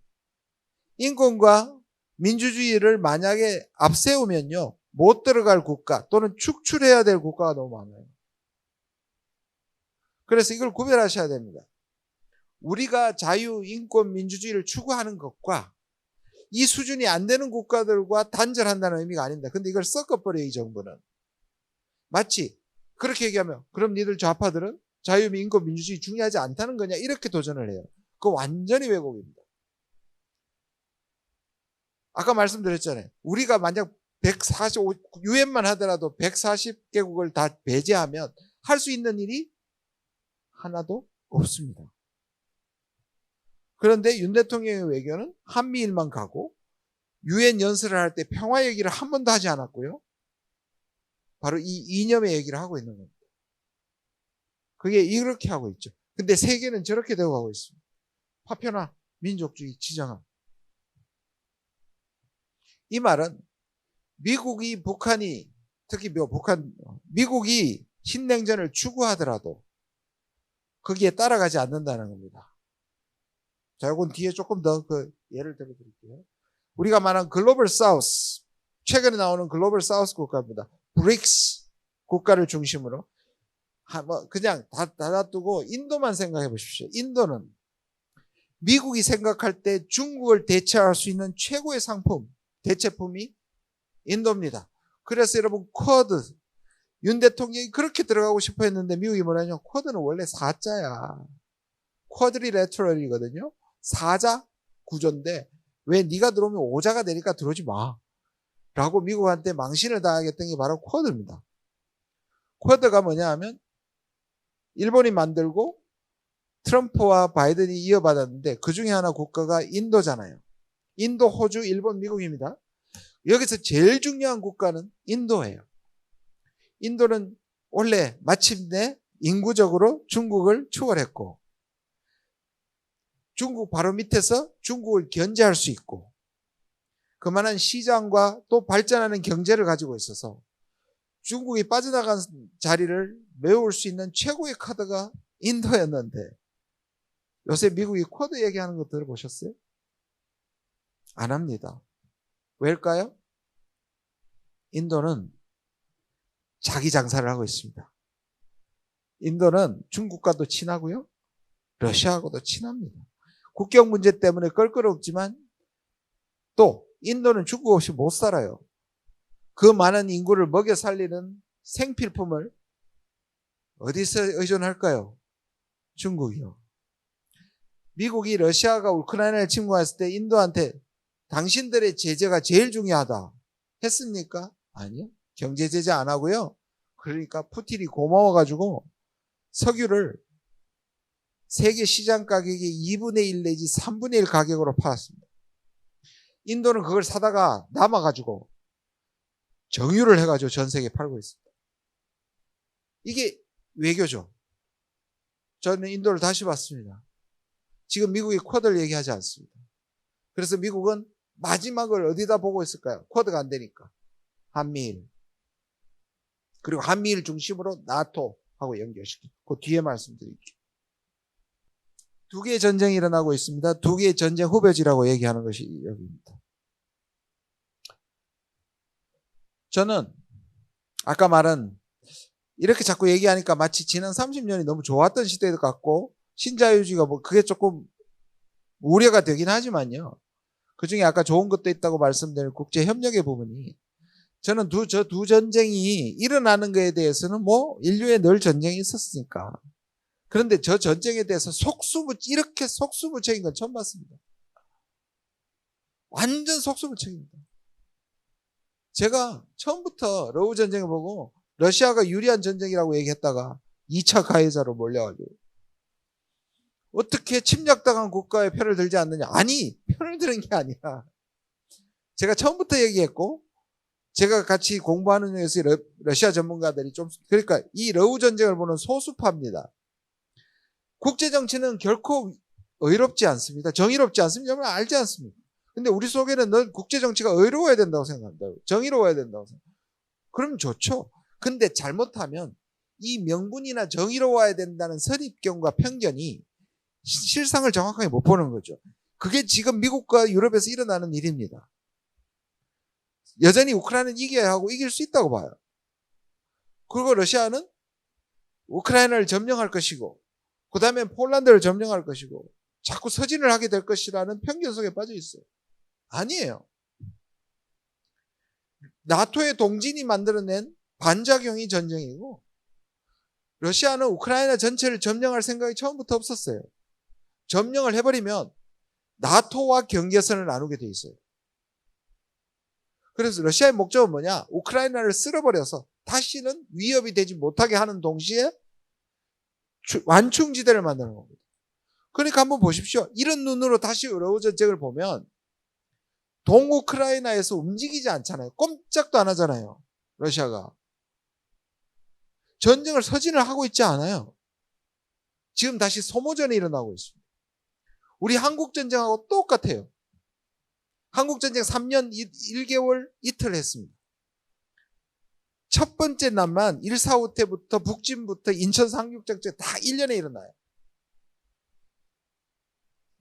인권과 민주주의를 만약에 앞세우면요. 못 들어갈 국가 또는 축출해야 될 국가가 너무 많아요. 그래서 이걸 구별하셔야 됩니다. 우리가 자유, 인권, 민주주의를 추구하는 것과 이 수준이 안 되는 국가들과 단절한다는 의미가 아닙니다. 근데 이걸 섞어버려요, 이 정부는. 마치 그렇게 얘기하면 그럼 니들 좌파들은 자유, 인권, 민주주의 중요하지 않다는 거냐 이렇게 도전을 해요. 그거 완전히 왜곡입니다. 아까 말씀드렸잖아요. 우리가 만약 145 유엔만 하더라도 140개국을 다 배제하면 할 수 있는 일이 하나도 없습니다. 그런데 윤 대통령의 외교는 한미일만 가고 유엔 연설을 할 때 평화 얘기를 한 번도 하지 않았고요. 바로 이 이념의 얘기를 하고 있는 겁니다. 그게 이렇게 하고 있죠. 근데 세계는 저렇게 되고 가고 있습니다. 파편화, 민족주의, 지정함. 이 말은 미국이 북한이 특히 미국이 신냉전을 추구하더라도 거기에 따라가지 않는다는 겁니다. 자, 이건 뒤에 조금 더 예를 들어 드릴게요. 우리가 말한 글로벌 사우스, 최근에 나오는 글로벌 사우스 국가입니다. 브릭스 국가를 중심으로 그냥 다 놔두고 인도만 생각해 보십시오. 인도는 미국이 생각할 때 중국을 대체할 수 있는 최고의 상품, 대체품이 인도입니다. 그래서 여러분 쿼드 윤 대통령이 그렇게 들어가고 싶어 했는데 미국이 뭐냐면 쿼드는 원래 4자야. 쿼드리레터럴이거든요. 4자 구조인데 왜 네가 들어오면 5자가 되니까 들어오지 마. 라고 미국한테 망신을 당하겠던 게 바로 쿼드입니다. 쿼드가 뭐냐 하면 일본이 만들고 트럼프와 바이든이 이어받았는데 그 중에 하나 국가가 인도잖아요. 인도, 호주, 일본, 미국입니다. 여기서 제일 중요한 국가는 인도예요. 인도는 원래 마침내 인구적으로 중국을 추월했고 중국 바로 밑에서 중국을 견제할 수 있고 그만한 시장과 또 발전하는 경제를 가지고 있어서 중국이 빠져나간 자리를 메울 수 있는 최고의 카드가 인도였는데 요새 미국이 쿼드 얘기하는 거 들어보셨어요? 안 합니다. 왜일까요? 인도는 자기 장사를 하고 있습니다. 인도는 중국과도 친하고요. 러시아하고도 친합니다. 국경 문제 때문에 껄끄럽지만 또 인도는 중국 없이 못 살아요. 그 많은 인구를 먹여 살리는 생필품을 어디서 의존할까요? 중국이요. 미국이 러시아가 우크라이나를 침공했을 때 인도한테 당신들의 제재가 제일 중요하다 했습니까? 아니요. 경제 제재 안 하고요. 그러니까 푸틴이 고마워가지고 석유를 세계 시장 가격의 2분의 1 내지 3분의 1 가격으로 팔았습니다. 인도는 그걸 사다가 남아가지고 정유를 해가지고 전 세계에 팔고 있습니다. 이게 외교죠. 저는 인도를 다시 봤습니다. 지금 미국이 쿼드를 얘기하지 않습니다. 그래서 미국은 마지막을 어디다 보고 있을까요? 쿼드가 안 되니까. 한미일. 그리고 한미일 중심으로 나토하고 연결시키고 그 뒤에 말씀드릴게요. 두 개의 전쟁이 일어나고 있습니다. 두 개의 전쟁 후배지라고 얘기하는 것이 여기입니다. 저는 아까 말한 이렇게 자꾸 얘기하니까 마치 지난 30년이 너무 좋았던 시대 같고 신자유주의가 뭐 그게 조금 우려가 되긴 하지만요. 그중에 아까 좋은 것도 있다고 말씀드린 국제협력의 부분이 저는 저 두 전쟁이 일어나는 것에 대해서는 뭐 인류에 늘 전쟁이 있었으니까. 그런데 저 전쟁에 대해서 이렇게 속수무책인 건 처음 봤습니다. 완전 속수무책입니다. 제가 처음부터 러우 전쟁을 보고 러시아가 유리한 전쟁이라고 얘기했다가 2차 가해자로 몰려가지고 어떻게 침략당한 국가의 편을 들지 않느냐. 아니, 편을 드는 게 아니라 제가 처음부터 얘기했고 제가 같이 공부하는 중에서 러시아 전문가들이 좀 그러니까 이 러우 전쟁을 보는 소수파입니다. 국제정치는 결코 의롭지 않습니다. 정의롭지 않습니다. 여러분 알지 않습니까? 근데 우리 속에는 넌 국제정치가 의로워야 된다고 생각한다. 정의로워야 된다고 생각한다. 그럼 좋죠. 근데 잘못하면 이 명분이나 정의로워야 된다는 선입견과 편견이 실상을 정확하게 못 보는 거죠. 그게 지금 미국과 유럽에서 일어나는 일입니다. 여전히 우크라이나는 이겨야 하고 이길 수 있다고 봐요. 그리고 러시아는 우크라이나를 점령할 것이고 그 다음에 폴란드를 점령할 것이고 자꾸 서진을 하게 될 것이라는 편견 속에 빠져 있어요. 아니에요. 나토의 동진이 만들어낸 반작용이 전쟁이고 러시아는 우크라이나 전체를 점령할 생각이 처음부터 없었어요. 점령을 해버리면 나토와 경계선을 나누게 돼 있어요. 그래서 러시아의 목적은 뭐냐? 우크라이나를 쓸어버려서 다시는 위협이 되지 못하게 하는 동시에 완충지대를 만드는 겁니다. 그러니까 한번 보십시오. 이런 눈으로 다시 러우 전쟁을 보면 동우크라이나에서 움직이지 않잖아요. 꼼짝도 안 하잖아요. 러시아가. 전쟁을 서진을 하고 있지 않아요. 지금 다시 소모전이 일어나고 있습니다. 우리 한국전쟁하고 똑같아요. 한국전쟁 3년 1개월 이틀 했습니다. 첫 번째 날만 1.4.5 때부터 북진부터 인천 상륙작전 다 1년에 일어나요.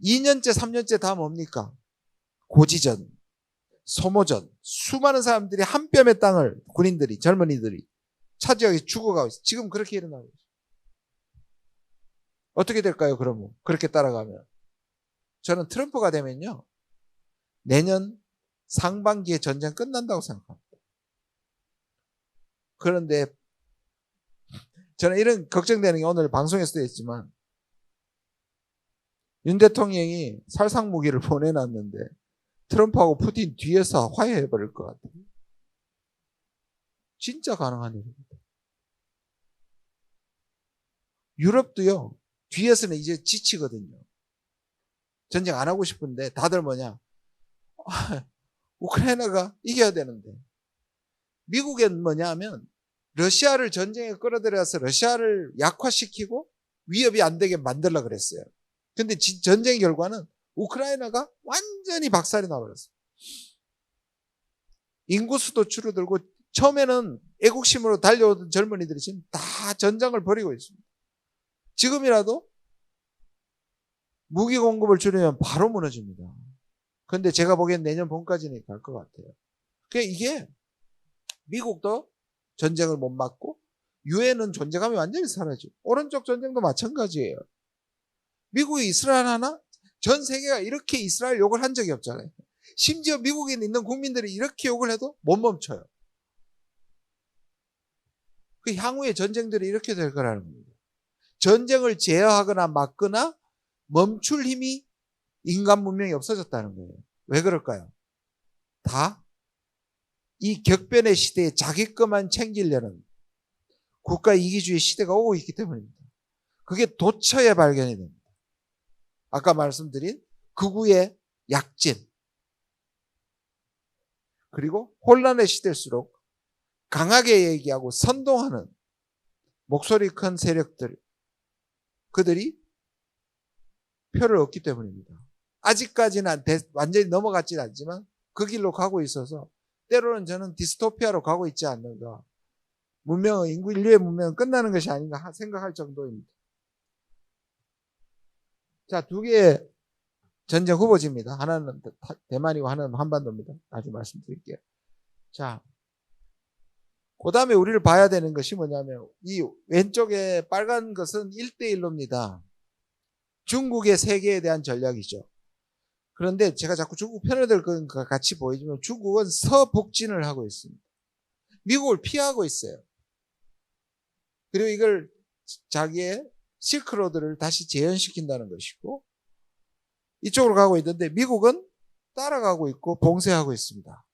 2년째 3년째 다 뭡니까? 고지전, 소모전, 수많은 사람들이 한 뼘의 땅을 군인들이 젊은이들이 차지하게 죽어가고 있어요. 지금 그렇게 일어나고 있어요. 어떻게 될까요? 그러면 그렇게 따라가면 저는 트럼프가 되면요 내년 상반기에 전쟁 끝난다고 생각합니다. 그런데 저는 이런 걱정되는 게 오늘 방송에서도 했지만 윤 대통령이 살상무기를 보내놨는데 트럼프하고 푸틴 뒤에서 화해해버릴 것 같아요. 진짜 가능한 일입니다. 유럽도요 뒤에서는 이제 지치거든요. 전쟁 안 하고 싶은데 다들 뭐냐 우크라이나가 이겨야 되는데 미국은 뭐냐면 러시아를 전쟁에 끌어들여서 러시아를 약화시키고 위협이 안 되게 만들려고 그랬어요. 근데 전쟁 결과는 우크라이나가 완전히 박살이 나버렸어요. 인구수도 줄어들고 처음에는 애국심으로 달려오던 젊은이들이 지금 다 전장을 벌이고 있습니다. 지금이라도 무기 공급을 줄이면 바로 무너집니다. 그런데 제가 보기엔 내년 봄까지는 갈 것 같아요. 그러니까 이게 미국도 전쟁을 못 막고 유엔은 존재감이 완전히 사라지고 오른쪽 전쟁도 마찬가지예요. 미국이 이스라엘 하나? 전 세계가 이렇게 이스라엘 욕을 한 적이 없잖아요. 심지어 미국에 있는 국민들이 이렇게 욕을 해도 못 멈춰요. 그 향후의 전쟁들이 이렇게 될 거라는 겁니다. 전쟁을 제어하거나 막거나 멈출 힘이 인간 문명이 없어졌다는 거예요. 왜 그럴까요? 다 이 격변의 시대에 자기 것만 챙기려는 국가 이기주의 시대가 오고 있기 때문입니다. 그게 도처에 발견이 됩니다. 아까 말씀드린 극우의 약진, 그리고 혼란의 시대일수록 강하게 얘기하고 선동하는 목소리 큰 세력들, 그들이 표를 얻기 때문입니다. 아직까지는 완전히 넘어갔지는 않지만 그 길로 가고 있어서 때로는 저는 디스토피아로 가고 있지 않는가, 인류의 문명은 끝나는 것이 아닌가 생각할 정도입니다. 자, 두 개의 전쟁 후보지입니다. 하나는 대만이고 하나는 한반도입니다. 나중에 말씀드릴게요. 자, 그 다음에 우리를 봐야 되는 것이 뭐냐면 이 왼쪽에 빨간 것은 1대1로입니다. 중국의 세계에 대한 전략이죠. 그런데 제가 자꾸 중국 편을 들 것과 같이 보이지만 중국은 서북진을 하고 있습니다. 미국을 피하고 있어요. 그리고 이걸 자기의 실크로드를 다시 재현시킨다는 것이고, 이쪽으로 가고 있는데 미국은 따라가고 있고 봉쇄하고 있습니다.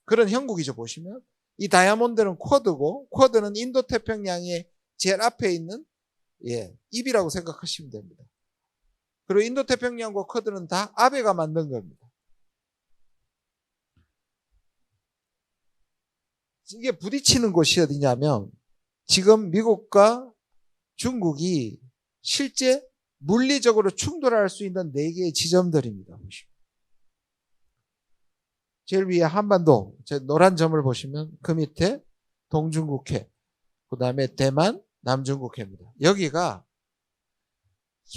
그런 형국이죠. 보시면 이 다이아몬드는 쿼드고, 쿼드는 인도태평양의 제일 앞에 있는 입이라고 생각하시면 됩니다. 그리고 인도태평양과 쿼드는 다 아베가 만든 겁니다. 이게 부딪히는 곳이 어디냐면 지금 미국과 중국이 실제 물리적으로 충돌할 수 있는 4개의 지점들입니다. 제일 위에 한반도, 노란 점을 보시면 그 밑에 동중국해, 그 다음에 대만, 남중국해입니다. 여기가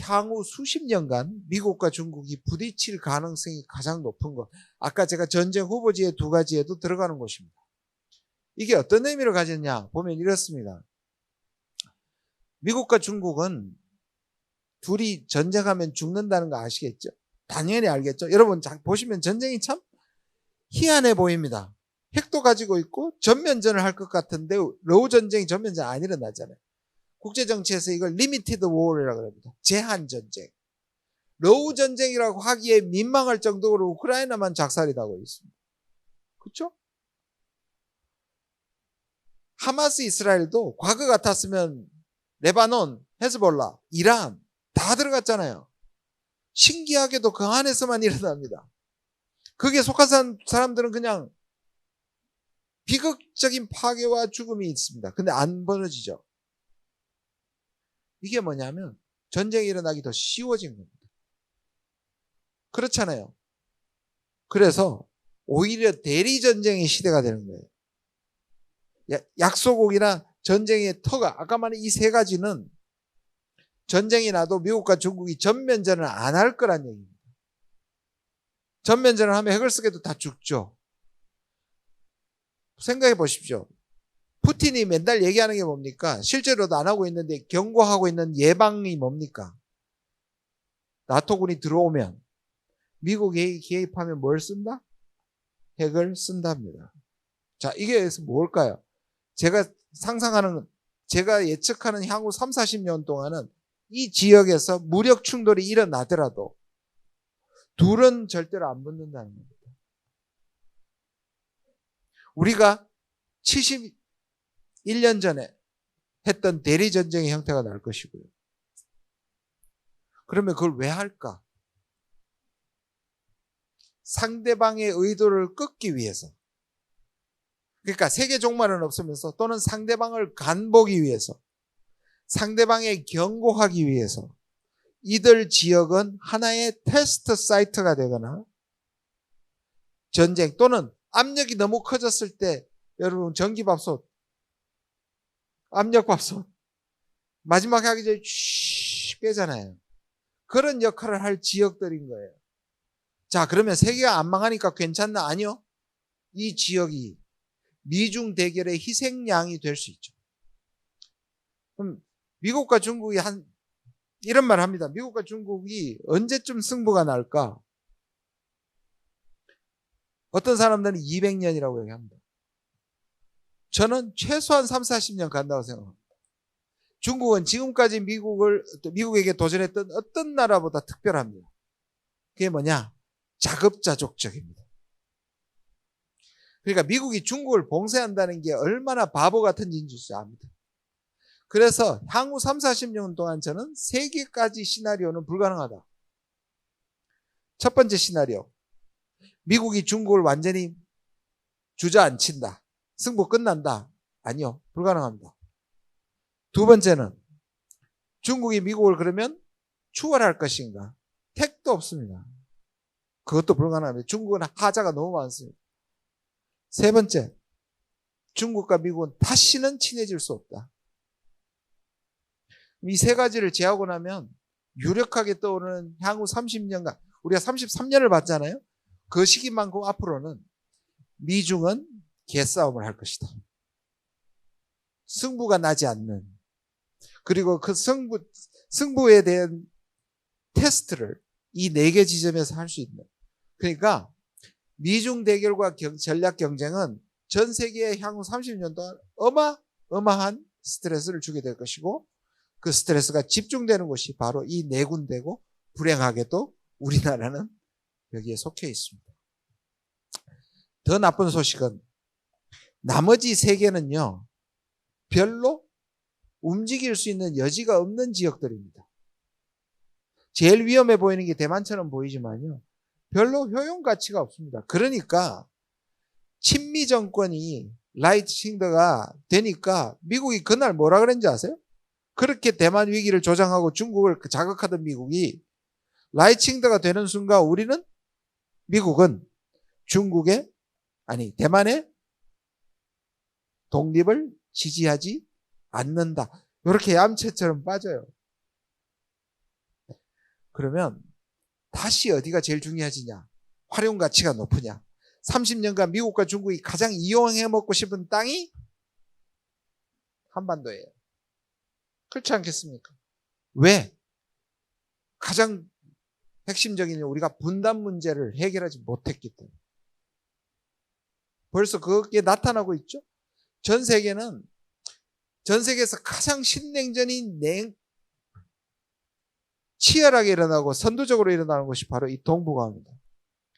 향후 수십 년간 미국과 중국이 부딪힐 가능성이 가장 높은 것. 아까 제가 전쟁 후보지의 2가지에도 들어가는 곳입니다. 이게 어떤 의미를 가졌냐 보면 이렇습니다. 미국과 중국은 둘이 전쟁하면 죽는다는 거 아시겠죠? 당연히 알겠죠? 여러분 보시면 전쟁이 참 희한해 보입니다. 핵도 가지고 있고 전면전을 할 것 같은데 러우 전쟁이 전면전 안 일어나잖아요. 국제정치에서 이걸 리미티드 워라고 합니다. 제한전쟁. 러우 전쟁이라고 하기에 민망할 정도로 우크라이나만 작살이 나고 있습니다. 그렇죠? 하마스 이스라엘도 과거 같았으면 레바논, 헤즈볼라, 이란 다 들어갔잖아요. 신기하게도 그 안에서만 일어납니다. 거기에 속한 사람들은 그냥 비극적인 파괴와 죽음이 있습니다. 근데 안 벌어지죠. 이게 뭐냐면 전쟁이 일어나기 더 쉬워진 겁니다. 그렇잖아요. 그래서 오히려 대리전쟁의 시대가 되는 거예요. 약소국이나 전쟁의 터가, 아까 말한 이 3가지는 전쟁이 나도 미국과 중국이 전면전을 안 할 거란 얘기입니다. 전면전을 하면 핵을 쓰게도 다 죽죠. 생각해 보십시오. 푸틴이 맨날 얘기하는 게 뭡니까? 실제로도 안 하고 있는데 경고하고 있는 예방이 뭡니까? 나토군이 들어오면 미국이 개입하면 뭘 쓴다? 핵을 쓴답니다. 자, 이게 뭘까요? 제가 예측하는 향후 3, 40년 동안은 이 지역에서 무력 충돌이 일어나더라도 둘은 절대로 안 붙는다는 겁니다. 우리가 71년 전에 했던 대리전쟁의 형태가 날 것이고요. 그러면 그걸 왜 할까? 상대방의 의도를 꺾기 위해서, 그러니까 세계 종말은 없으면서 또는 상대방을 간보기 위해서, 상대방에 경고하기 위해서 이들 지역은 하나의 테스트 사이트가 되거나 전쟁 또는 압력이 너무 커졌을 때 여러분 전기밥솥, 압력밥솥 마지막에 하기 전에 쉬 빼잖아요. 그런 역할을 할 지역들인 거예요. 자, 그러면 세계가 안 망하니까 괜찮나? 아니요. 이 지역이 미중 대결의 희생양이 될 수 있죠. 그럼 미국과 중국이 이런 말 합니다. 미국과 중국이 언제쯤 승부가 날까? 어떤 사람들은 200년이라고 얘기합니다. 저는 최소한 3, 40년 간다고 생각합니다. 중국은 지금까지 미국에게 도전했던 어떤 나라보다 특별합니다. 그게 뭐냐? 자급자족적입니다. 그러니까 미국이 중국을 봉쇄한다는 게 얼마나 바보 같은 짓인지 압니다. 그래서 향후 3, 40년 동안 저는 3개까지 시나리오는 불가능하다. 첫 번째 시나리오, 미국이 중국을 완전히 주저앉힌다. 승부 끝난다. 아니요, 불가능합니다. 두 번째는 중국이 미국을 그러면 추월할 것인가? 택도 없습니다. 그것도 불가능합니다. 중국은 하자가 너무 많습니다. 세 번째, 중국과 미국은 다시는 친해질 수 없다. 이 세 가지를 제하고 나면 유력하게 떠오르는 향후 30년간, 우리가 33년을 봤잖아요. 그 시기만큼 앞으로는 미중은 개싸움을 할 것이다. 승부가 나지 않는, 그리고 그 승부에 대한 테스트를 이 4개 지점에서 할 수 있는, 그러니까 미중 대결과 전략 경쟁은 전 세계에 향후 30년 동안 어마어마한 스트레스를 주게 될 것이고, 그 스트레스가 집중되는 곳이 바로 이 4군데고, 불행하게도 우리나라는 여기에 속해 있습니다. 더 나쁜 소식은 나머지 3개는요, 별로 움직일 수 있는 여지가 없는 지역들입니다. 제일 위험해 보이는 게 대만처럼 보이지만요, 별로 효용 가치가 없습니다. 그러니까 친미 정권이 라이칭더가 되니까 미국이 그날 뭐라 그랬는지 아세요? 그렇게 대만 위기를 조장하고 중국을 자극하던 미국이 라이칭더가 되는 순간 미국은 대만의 독립을 지지하지 않는다. 이렇게 얌체처럼 빠져요. 그러면 다시 어디가 제일 중요하지냐? 활용 가치가 높으냐? 30년간 미국과 중국이 가장 이용해 먹고 싶은 땅이 한반도예요. 그렇지 않겠습니까? 왜? 가장 핵심적인 우리가 분단 문제를 해결하지 못했기 때문에. 벌써 그게 나타나고 있죠? 전 세계에서 가장 신냉전이 치열하게 일어나고 선두적으로 일어나는 것이 바로 이 동북아입니다.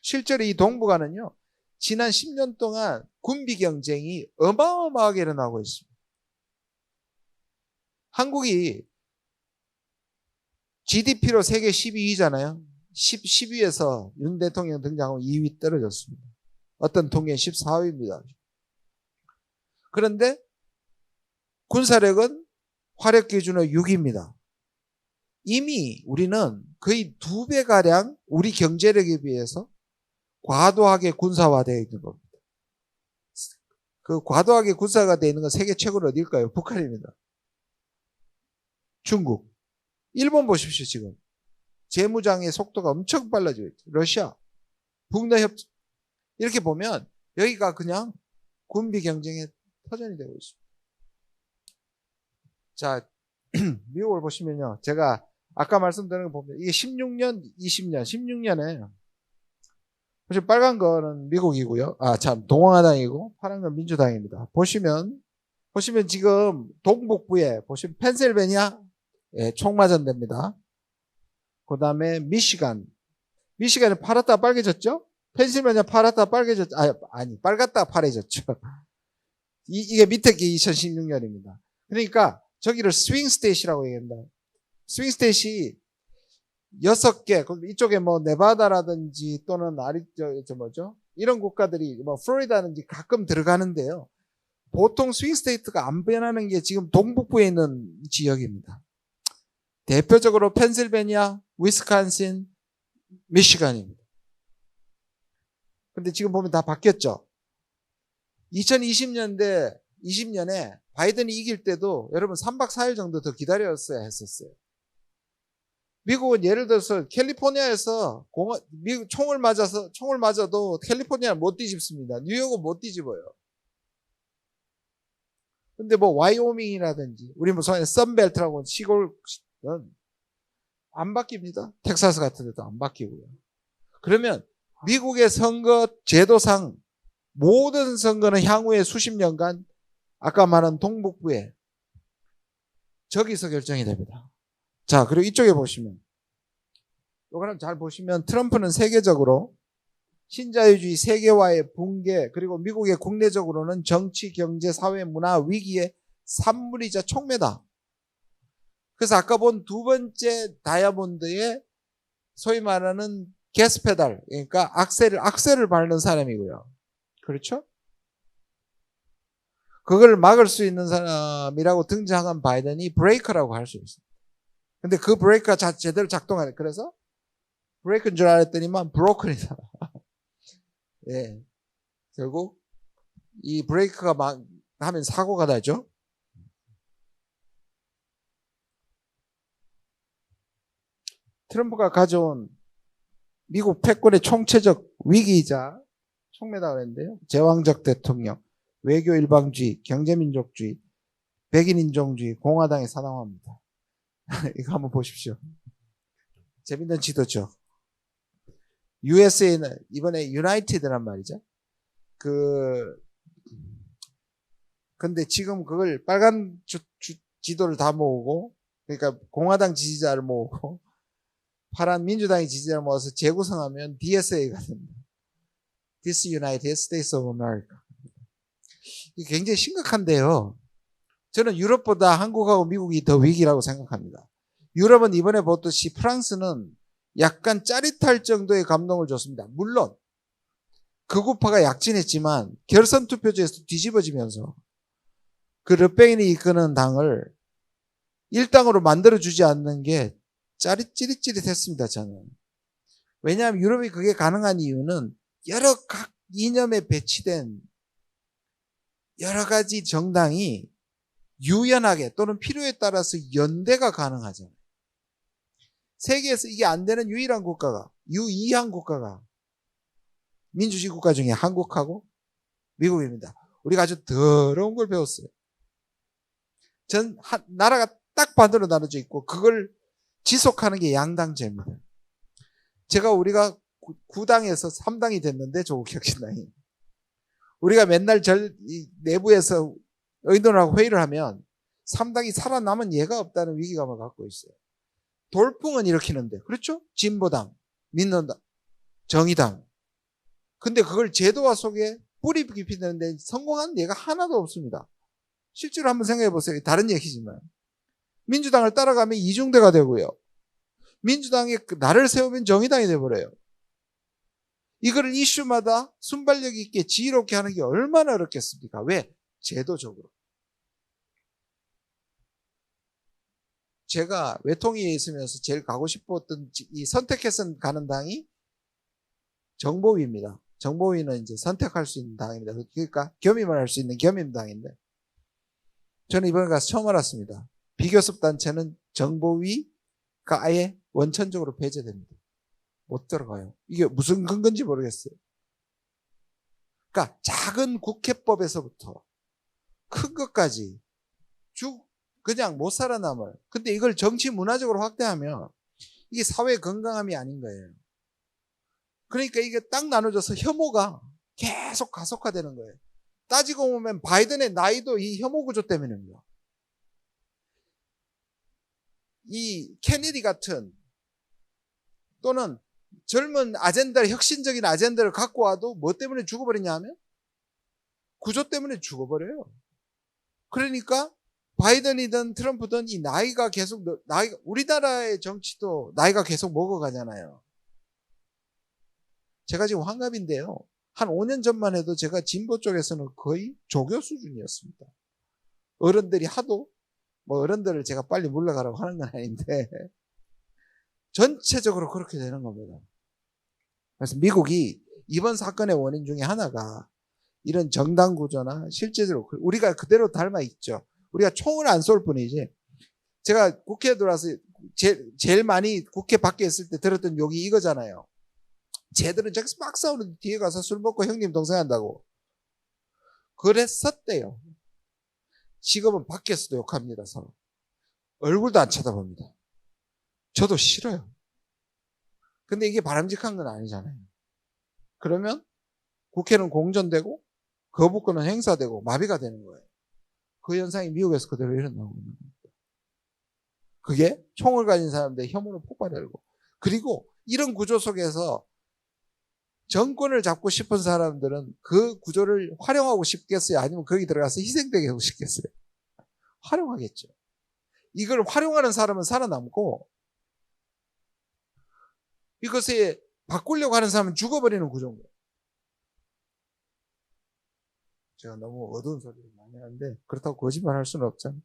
실제로 이 동북아는요, 지난 10년 동안 군비 경쟁이 어마어마하게 일어나고 있습니다. 한국이 GDP로 세계 12위잖아요. 10위에서 윤 대통령 등장하고 2위 떨어졌습니다. 어떤 통계는 14위입니다. 그런데 군사력은 화력 기준으로 6위입니다. 이미 우리는 거의 2배가량 우리 경제력에 비해서 과도하게 군사화되어 있는 겁니다. 그 과도하게 군사화되어 있는 건 세계 최고는 어딜까요? 북한입니다. 중국, 일본 보십시오. 지금 재무장의 속도가 엄청 빨라지고 있죠. 러시아, 북러 협정, 이렇게 보면 여기가 그냥 군비 경쟁의 터전이 되고 있습니다. 자, 미국을 보시면요, 제가 아까 말씀드린 거 보면 이게 16년, 20년, 16년에 보시면 빨간 거는 미국이고요. 동아당이고 파란 건 민주당입니다. 보시면 지금 동북부에 보시면 펜실베니아, 예, 총 맞은답니다. 그 다음에 미시간이 파랗다가 빨개졌죠? 펜실베니아 파랗다가 빨개졌죠? 빨갛다가 파래졌죠. 이게 밑에 게 2016년입니다. 그러니까 저기를 스윙 스테이시라고 얘기합니다. 스윙 스테이시 6개, 이쪽에 뭐 네바다라든지 또는 뭐죠? 이런 국가들이 뭐 플로리다든지 가끔 들어가는데요. 보통 스윙 스테이트가 안 변하는 게 지금 동북부에 있는 지역입니다. 대표적으로 펜실베니아, 위스콘신, 미시간입니다. 근데 지금 보면 다 바뀌었죠. 2020년에 바이든이 이길 때도 여러분 3박 4일 정도 더 기다렸어야 했었어요. 미국은 예를 들어서 캘리포니아에서 미국 총을 맞아도 캘리포니아는 못 뒤집습니다. 뉴욕은 못 뒤집어요. 근데 뭐 와이오밍이라든지 우리 뭐 선벨트라고 시골은 안 바뀝니다. 텍사스 같은 데도 안 바뀌고요. 그러면 미국의 선거 제도상 모든 선거는 향후에 수십 년간 아까 말한 동북부에 저기서 결정이 됩니다. 자, 그리고 이쪽에 보시면 이거는 잘 보시면 트럼프는 세계적으로 신자유주의 세계화의 붕괴 그리고 미국의 국내적으로는 정치, 경제, 사회, 문화 위기의 산물이자 촉매다. 그래서 아까 본 두 번째 다이아몬드의 소위 말하는 게스 페달 그러니까 악셀을 밟는 사람이고요. 그렇죠? 그걸 막을 수 있는 사람이라고 등장한 바이든이 브레이커라고 할 수 있습니다. 근데 그 브레이크가 제대로 작동하네. 그래서 브레이크인 줄 알았더니만 브로큰이다. 예. 결국 이 브레이크가 막 하면 사고가 나죠. 트럼프가 가져온 미국 패권의 총체적 위기이자 촉매다 그랬는데요. 제왕적 대통령, 외교 일방주의, 경제민족주의, 백인인종주의, 공화당의 사당화입니다. 이거 한번 보십시오. 재밌는 지도죠. USA는 이번에 유나이티드란 말이죠. 근데 지금 그걸 빨간 지도를 다 모으고, 그러니까 공화당 지지자를 모으고, 파란 민주당의 지지자를 모아서 재구성하면 DSA가 됩니다. Disunited States of America. 이게 굉장히 심각한데요. 저는 유럽보다 한국하고 미국이 더 위기라고 생각합니다. 유럽은 이번에 보듯이 프랑스는 약간 짜릿할 정도의 감동을 줬습니다. 물론 극우파가 약진했지만 결선 투표지에서 뒤집어지면서 그 르페인이 이끄는 당을 일당으로 만들어주지 않는 게 찌릿찌릿했습니다. 저는. 왜냐하면 유럽이 그게 가능한 이유는 여러 각 이념에 배치된 여러 가지 정당이 유연하게 또는 필요에 따라서 연대가 가능하잖아요. 세계에서 이게 안 되는 유일한 국가가 유이한 국가가 민주주의 국가 중에 한국하고 미국입니다. 우리가 아주 더러운 걸 배웠어요. 나라가 딱 반대로 나눠져 있고 그걸 지속하는 게 양당제입니다. 우리가 9당에서 3당이 됐는데 조국혁신당이 우리가 맨날 내부에서 의논하고 회의를 하면 3당이 살아남은 예가 없다는 위기감을 갖고 있어요. 돌풍은 일으키는데 그렇죠? 진보당, 민노당, 정의당. 근데 그걸 제도화 속에 뿌리 깊이 되는데 성공한 예가 하나도 없습니다. 실제로 한번 생각해 보세요. 다른 얘기지만 민주당을 따라가면 이중대가 되고요. 민주당이 나를 세우면 정의당이 돼버려요. 이거를 이슈마다 순발력 있게 지혜롭게 하는 게 얼마나 어렵겠습니까? 왜? 제도적으로. 제가 외통위에 있으면서 제일 가고 싶었던 선택해서 가는 당이 정보위입니다. 정보위는 이제 선택할 수 있는 당입니다. 그러니까 겸임을 할 수 있는 겸임당인데 저는 이번에 가서 처음 알았습니다. 비교섭 단체는 정보위가 아예 원천적으로 배제됩니다. 못 들어가요. 이게 무슨 근거인지 모르겠어요. 그러니까 작은 국회법에서부터 큰 것까지 그냥 못 살아남을. 근데 이걸 정치 문화적으로 확대하면 이게 사회 건강함이 아닌 거예요. 그러니까 이게 딱 나눠져서 혐오가 계속 가속화되는 거예요. 따지고 보면 바이든의 나이도 이 혐오 구조 때문입니다. 이 케네디 같은 또는 젊은 혁신적인 아젠다를 갖고 와도 뭐 때문에 죽어버리냐 하면 구조 때문에 죽어버려요. 그러니까 바이든이든 트럼프든 이 나이가 계속, 우리나라의 정치도 나이가 계속 먹어가잖아요. 제가 지금 환갑인데요. 한 5년 전만 해도 제가 진보 쪽에서는 거의 조교 수준이었습니다. 어른들이 하도, 어른들을 제가 빨리 물러가라고 하는 건 아닌데, 전체적으로 그렇게 되는 겁니다. 그래서 미국이 이번 사건의 원인 중에 하나가 이런 정당 구조나 실제적으로 우리가 그대로 닮아 있죠. 우리가 총을 안 쏠 뿐이지. 제가 국회에 들어와서 제일 많이 국회 밖에 있을 때 들었던 욕이 이거잖아요. 쟤들은 저기서 막 싸우는데 뒤에 가서 술 먹고 형님 동생 한다고. 그랬었대요. 지금은 밖에서도 욕합니다. 서로. 얼굴도 안 쳐다봅니다. 저도 싫어요. 근데 이게 바람직한 건 아니잖아요. 그러면 국회는 공전되고 거부권은 행사되고 마비가 되는 거예요. 그 현상이 미국에서 그대로 일어나고 있는 겁니다. 그게 총을 가진 사람들의 혐오를 폭발하고, 그리고 이런 구조 속에서 정권을 잡고 싶은 사람들은 그 구조를 활용하고 싶겠어요? 아니면 거기 들어가서 희생되게 하고 싶겠어요? 활용하겠죠. 이걸 활용하는 사람은 살아남고 이것에 바꾸려고 하는 사람은 죽어버리는 구조인 거예요. 제가 너무 어두운 소리를 많이 하는데 그렇다고 거짓말 할 수는 없잖아요.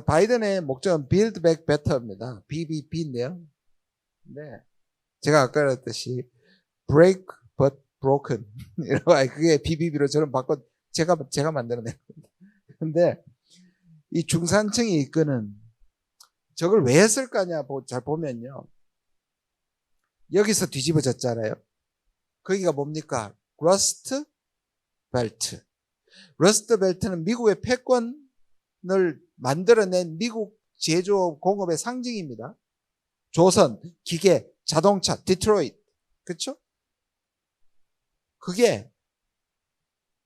바이든의 목적은 Build Back Better입니다. BBB인데요. 네. 제가 아까 그랬듯이 Break but Broken. 그게 BBB로 저는 바꿔 제가 만들어낸 겁니다. 근데 이 중산층이 이끄는 저걸 왜 했을까냐 잘 보면요. 여기서 뒤집어졌잖아요. 거기가 뭡니까? 러스트 벨트. 러스트 벨트는 미국의 패권을 만들어낸 미국 제조업 공업의 상징입니다. 조선, 기계, 자동차, 디트로이트. 그렇죠? 그게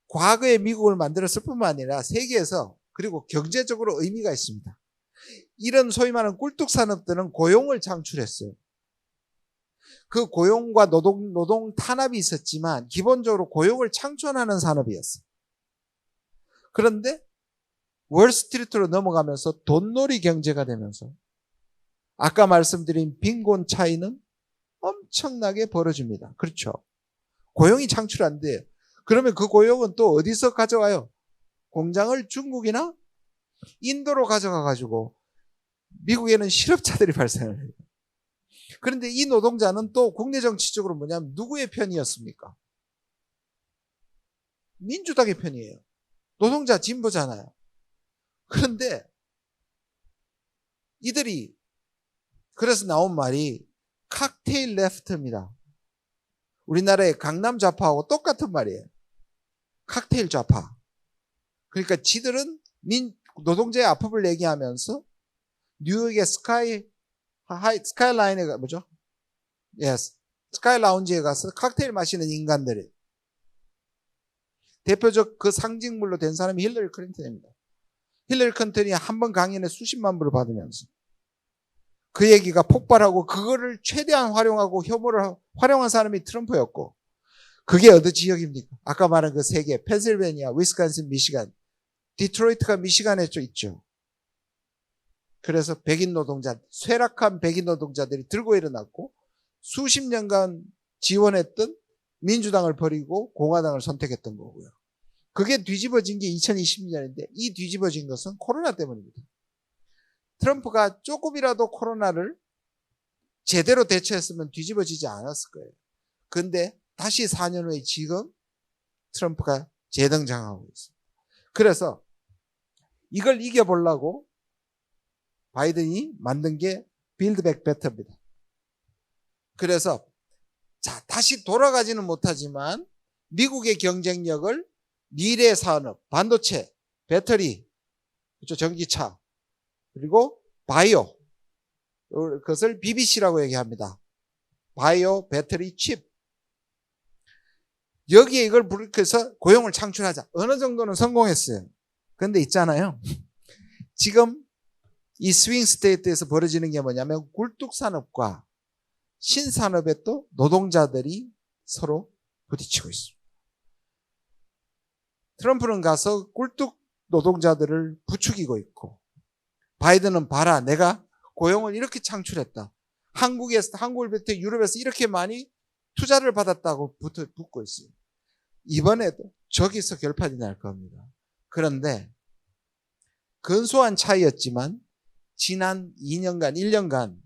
과거의 미국을 만들었을 뿐만 아니라 세계에서 그리고 경제적으로 의미가 있습니다. 이런 소위 말하는 꿀뚝 산업들은 고용을 창출했어요. 그 고용과 노동 탄압이 있었지만 기본적으로 고용을 창출하는 산업이었어요. 그런데 월스트리트로 넘어가면서 돈놀이 경제가 되면서 아까 말씀드린 빈곤 차이는 엄청나게 벌어집니다. 그렇죠? 고용이 창출 안 돼요. 그러면 그 고용은 또 어디서 가져와요? 공장을 중국이나 인도로 가져가가지고 미국에는 실업자들이 발생을 해요. 그런데 이 노동자는 또 국내 정치적으로 뭐냐면 누구의 편이었습니까? 민주당의 편이에요. 노동자 진보잖아요. 그런데 이들이 그래서 나온 말이 칵테일 레프트입니다. 우리나라의 강남 좌파하고 똑같은 말이에요. 칵테일 좌파. 그러니까 지들은 노동자의 아픔을 얘기하면서 뉴욕의 스카이라인에 뭐죠? Yes. 스카이 라운지에 가서 칵테일 마시는 인간들이 대표적 그 상징물로 된 사람이 힐러리 클린턴입니다. 힐러리 클린턴이 한 번 강연에 수십만 불을 받으면서 그 얘기가 폭발하고 그거를 최대한 활용하고 혐오를 활용한 사람이 트럼프였고, 그게 어느 지역입니까? 아까 말한 그 세 개, 펜실베니아, 위스콘신, 미시간, 디트로이트가 미시간에 있죠. 그래서 백인 노동자, 쇠락한 백인 노동자들이 들고 일어났고 수십 년간 지원했던 민주당을 버리고 공화당을 선택했던 거고요. 그게 뒤집어진 게 2020년인데 이 뒤집어진 것은 코로나 때문입니다. 트럼프가 조금이라도 코로나를 제대로 대처했으면 뒤집어지지 않았을 거예요. 그런데 다시 4년 후에 지금 트럼프가 재등장하고 있습니다. 그래서 이걸 이겨보려고 바이든이 만든 게 빌드백 베터입니다. 그래서 자, 다시 돌아가지는 못하지만 미국의 경쟁력을 미래 산업, 반도체, 배터리, 그렇죠? 전기차, 그리고 바이오, 그것을 BBC라고 얘기합니다. 바이오 배터리 칩. 여기에 이걸 불러서 고용을 창출하자. 어느 정도는 성공했어요. 그런데 있잖아요. 지금 이 스윙 스테이트에서 벌어지는 게 뭐냐면 굴뚝 산업과 신산업에 또 노동자들이 서로 부딪히고 있습니다. 트럼프는 가서 꿀뚝 노동자들을 부추기고 있고, 바이든은 봐라, 내가 고용을 이렇게 창출했다. 한국을 비롯해 유럽에서 이렇게 많이 투자를 받았다고 붙고 있어요. 이번에도 저기서 결판이 날 겁니다. 그런데 근소한 차이였지만 지난 2년간, 1년간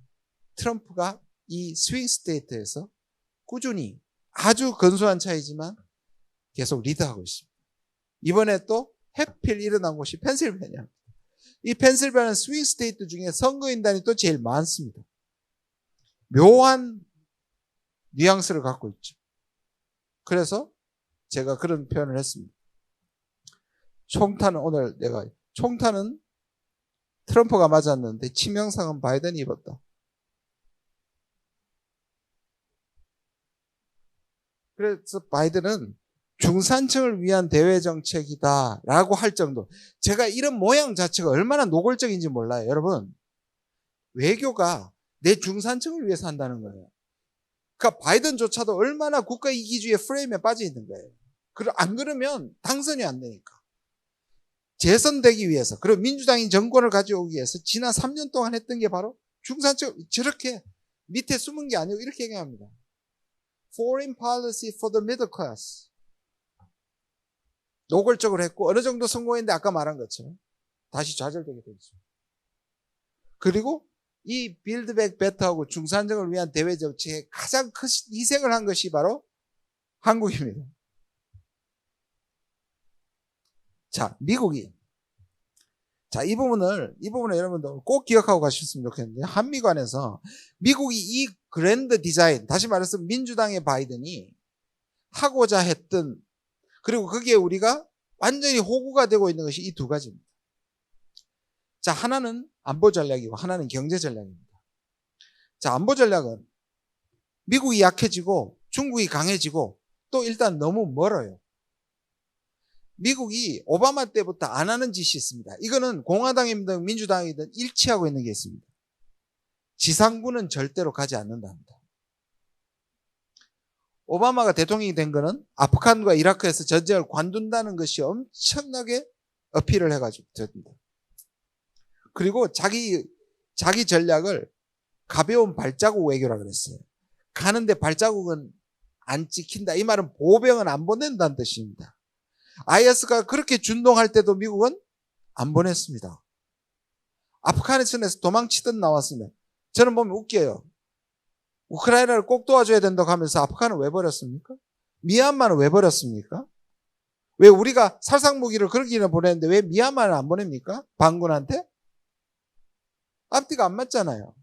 트럼프가 이 스윙 스테이트에서 꾸준히 아주 근소한 차이지만 계속 리드하고 있습니다. 이번에 또 해필 일어난 곳이 펜실베니아. 이 펜실베니아 스윙 스테이트 중에 선거인단이 또 제일 많습니다. 묘한 뉘앙스를 갖고 있죠. 그래서 제가 그런 표현을 했습니다. 총탄은 트럼프가 맞았는데 치명상은 바이든이 입었다. 그래서 바이든은 중산층을 위한 대외 정책이다라고 할 정도. 제가 이런 모양 자체가 얼마나 노골적인지 몰라요. 여러분, 외교가 내 중산층을 위해서 한다는 거예요. 그러니까 바이든조차도 얼마나 국가 이기주의 프레임에 빠져 있는 거예요. 안 그러면 당선이 안 되니까. 재선되기 위해서, 그리고 민주당이 정권을 가져오기 위해서 지난 3년 동안 했던 게 바로 중산층, 저렇게 밑에 숨은 게 아니고 이렇게 얘기합니다. Foreign policy for the middle class. 노골적으로 했고 어느 정도 성공했는데 아까 말한 것처럼 다시 좌절되게 되죠. 그리고 이 빌드백 베터하고 중산층을 위한 대외 정책에 가장 큰 희생을 한 것이 바로 한국입니다. 자, 미국이. 자, 이 부분을 여러분들 꼭 기억하고 가셨으면 좋겠는데, 한미관에서 미국이 이 그랜드 디자인, 다시 말해서 민주당의 바이든이 하고자 했던, 그리고 거기에 우리가 완전히 호구가 되고 있는 것이 이 두 가지입니다. 자, 하나는 안보 전략이고 하나는 경제 전략입니다. 자, 안보 전략은 미국이 약해지고 중국이 강해지고 또 일단 너무 멀어요. 미국이 오바마 때부터 안 하는 짓이 있습니다. 이거는 공화당이든 민주당이든 일치하고 있는 게 있습니다. 지상군은 절대로 가지 않는답니다. 오바마가 대통령이 된 거는 아프간과 이라크에서 전쟁을 관둔다는 것이 엄청나게 어필을 해가지고 됩니다. 그리고 자기 전략을 가벼운 발자국 외교라 그랬어요. 가는데 발자국은 안 찍힌다. 이 말은 보병은 안 보낸다는 뜻입니다. IS가 그렇게 준동할 때도 미국은 안 보냈습니다. 아프가니스탄에서 도망치듯 나왔습니다. 저는 보면 웃겨요. 우크라이나를 꼭 도와줘야 된다고 하면서 아프간을 왜 버렸습니까? 미얀마는 왜 버렸습니까? 왜 우리가 살상무기를 그렇게나 보냈는데 왜 미얀마를 안 보냅니까? 반군한테? 앞뒤가 안 맞잖아요.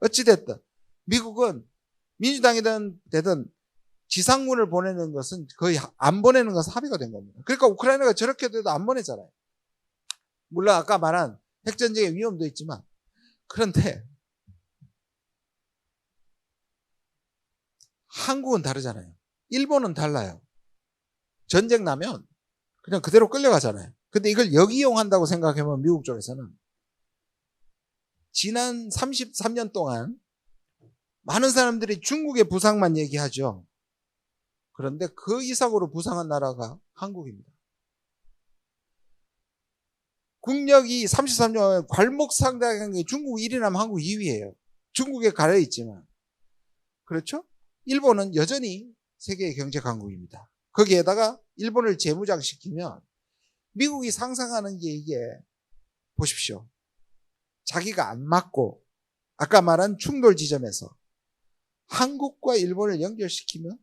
어찌됐든 미국은 민주당이든 되든 지상군을 보내는 것은 거의 안 보내는 것은 합의가 된 겁니다. 그러니까 우크라이나가 저렇게 돼도 안 보내잖아요. 물론 아까 말한 핵전쟁의 위험도 있지만, 그런데 한국은 다르잖아요. 일본은 달라요. 전쟁 나면 그냥 그대로 끌려가잖아요. 근데 이걸 역이용한다고 생각해보면 미국 쪽에서는 지난 33년 동안 많은 사람들이 중국의 부상만 얘기하죠. 그런데 그 이상으로 부상한 나라가 한국입니다. 국력이 33년 괄목상대하게 중국 1위라면 한국 2위예요. 중국에 가려있지만. 그렇죠? 일본은 여전히 세계의 경제 강국입니다. 거기에다가 일본을 재무장시키면 미국이 상상하는 게 이게, 보십시오. 자기가 안 맞고 아까 말한 충돌 지점에서 한국과 일본을 연결시키면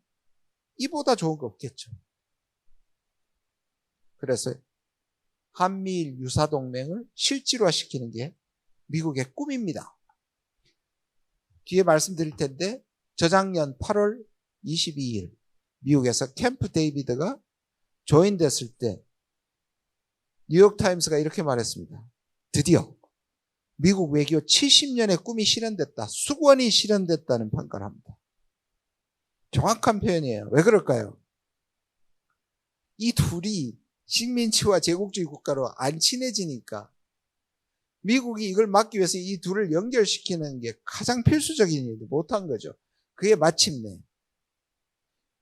이보다 좋은 거 없겠죠. 그래서 한미일 유사동맹을 실질화시키는 게 미국의 꿈입니다. 뒤에 말씀드릴 텐데 저작년 8월 22일 미국에서 캠프 데이비드가 조인됐을 때 뉴욕타임스가 이렇게 말했습니다. 드디어 미국 외교 70년의 꿈이 실현됐다. 수권이 실현됐다는 평가를 합니다. 정확한 표현이에요. 왜 그럴까요? 이 둘이 식민지와 제국주의 국가로 안 친해지니까 미국이 이걸 막기 위해서 이 둘을 연결시키는 게 가장 필수적인 일을 못한 거죠. 그게 마침내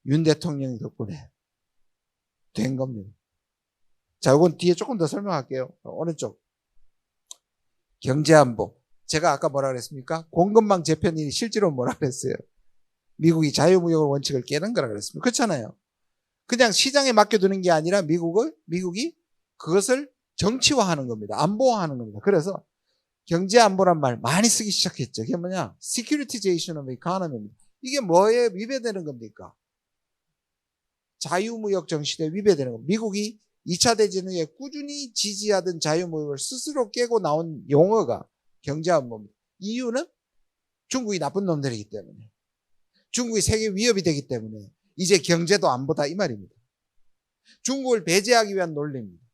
윤 대통령 덕분에 된 겁니다. 자, 이건 뒤에 조금 더 설명할게요. 오른쪽. 경제안보. 제가 아까 뭐라 그랬습니까? 공급망 재편이 실제로 뭐라 그랬어요? 미국이 자유무역의 원칙을 깨는 거라 그랬습니다. 그렇잖아요. 그냥 시장에 맡겨두는 게 아니라 미국이 그것을 정치화하는 겁니다. 안보화하는 겁니다. 그래서 경제안보란 말 많이 쓰기 시작했죠. 그게 뭐냐? Securitization of economy입니다. 이게 뭐에 위배되는 겁니까? 자유무역 정신에 위배되는 겁니다. 미국이 2차 대전 후에 꾸준히 지지하던 자유무역을 스스로 깨고 나온 용어가 경제안보입니다. 이유는 중국이 나쁜 놈들이기 때문에, 중국이 세계 위협이 되기 때문에 이제 경제도 안보다 이 말입니다. 중국을 배제하기 위한 논리입니다.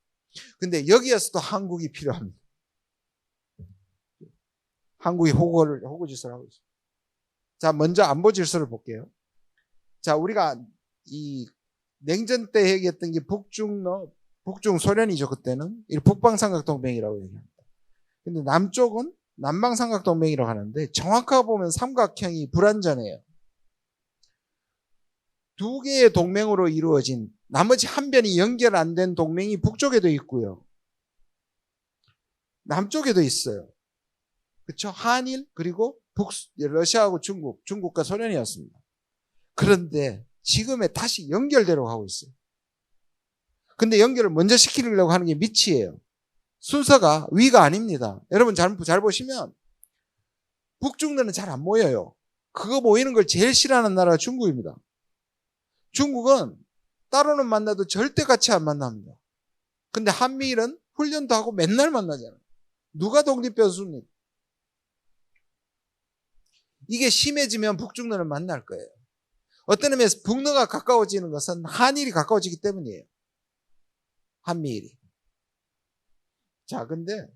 근데 여기에서도 한국이 필요합니다. 한국이 호구 질서를 하고 있습니다. 자, 먼저 안보 질서를 볼게요. 자, 우리가 이 냉전 때 얘기했던 게 북중 소련이죠. 그때는 북방삼각동맹이라고 얘기합니다. 근데 남쪽은 남방삼각동맹이라고 하는데 정확하게 보면 삼각형이 불완전해요. 두 개의 동맹으로 이루어진 나머지 한 변이 연결 안 된 동맹이 북쪽에도 있고요. 남쪽에도 있어요. 그렇죠? 한일 그리고 러시아하고 중국과 소련이었습니다. 그런데 지금에 다시 연결되려고 하고 있어요. 근데 연결을 먼저 시키려고 하는 게 밑이에요. 순서가 위가 아닙니다. 여러분 잘 보시면 북중러는 잘 안 모여요. 그거 모이는 걸 제일 싫어하는 나라가 중국입니다. 중국은 따로는 만나도 절대 같이 안 만납니다. 근데 한미일은 훈련도 하고 맨날 만나잖아요. 누가 독립변수입니까? 이게 심해지면 북중러는 만날 거예요. 어떤 의미에서 북러가 가까워지는 것은 한일이 가까워지기 때문이에요. 한미일이. 자, 근데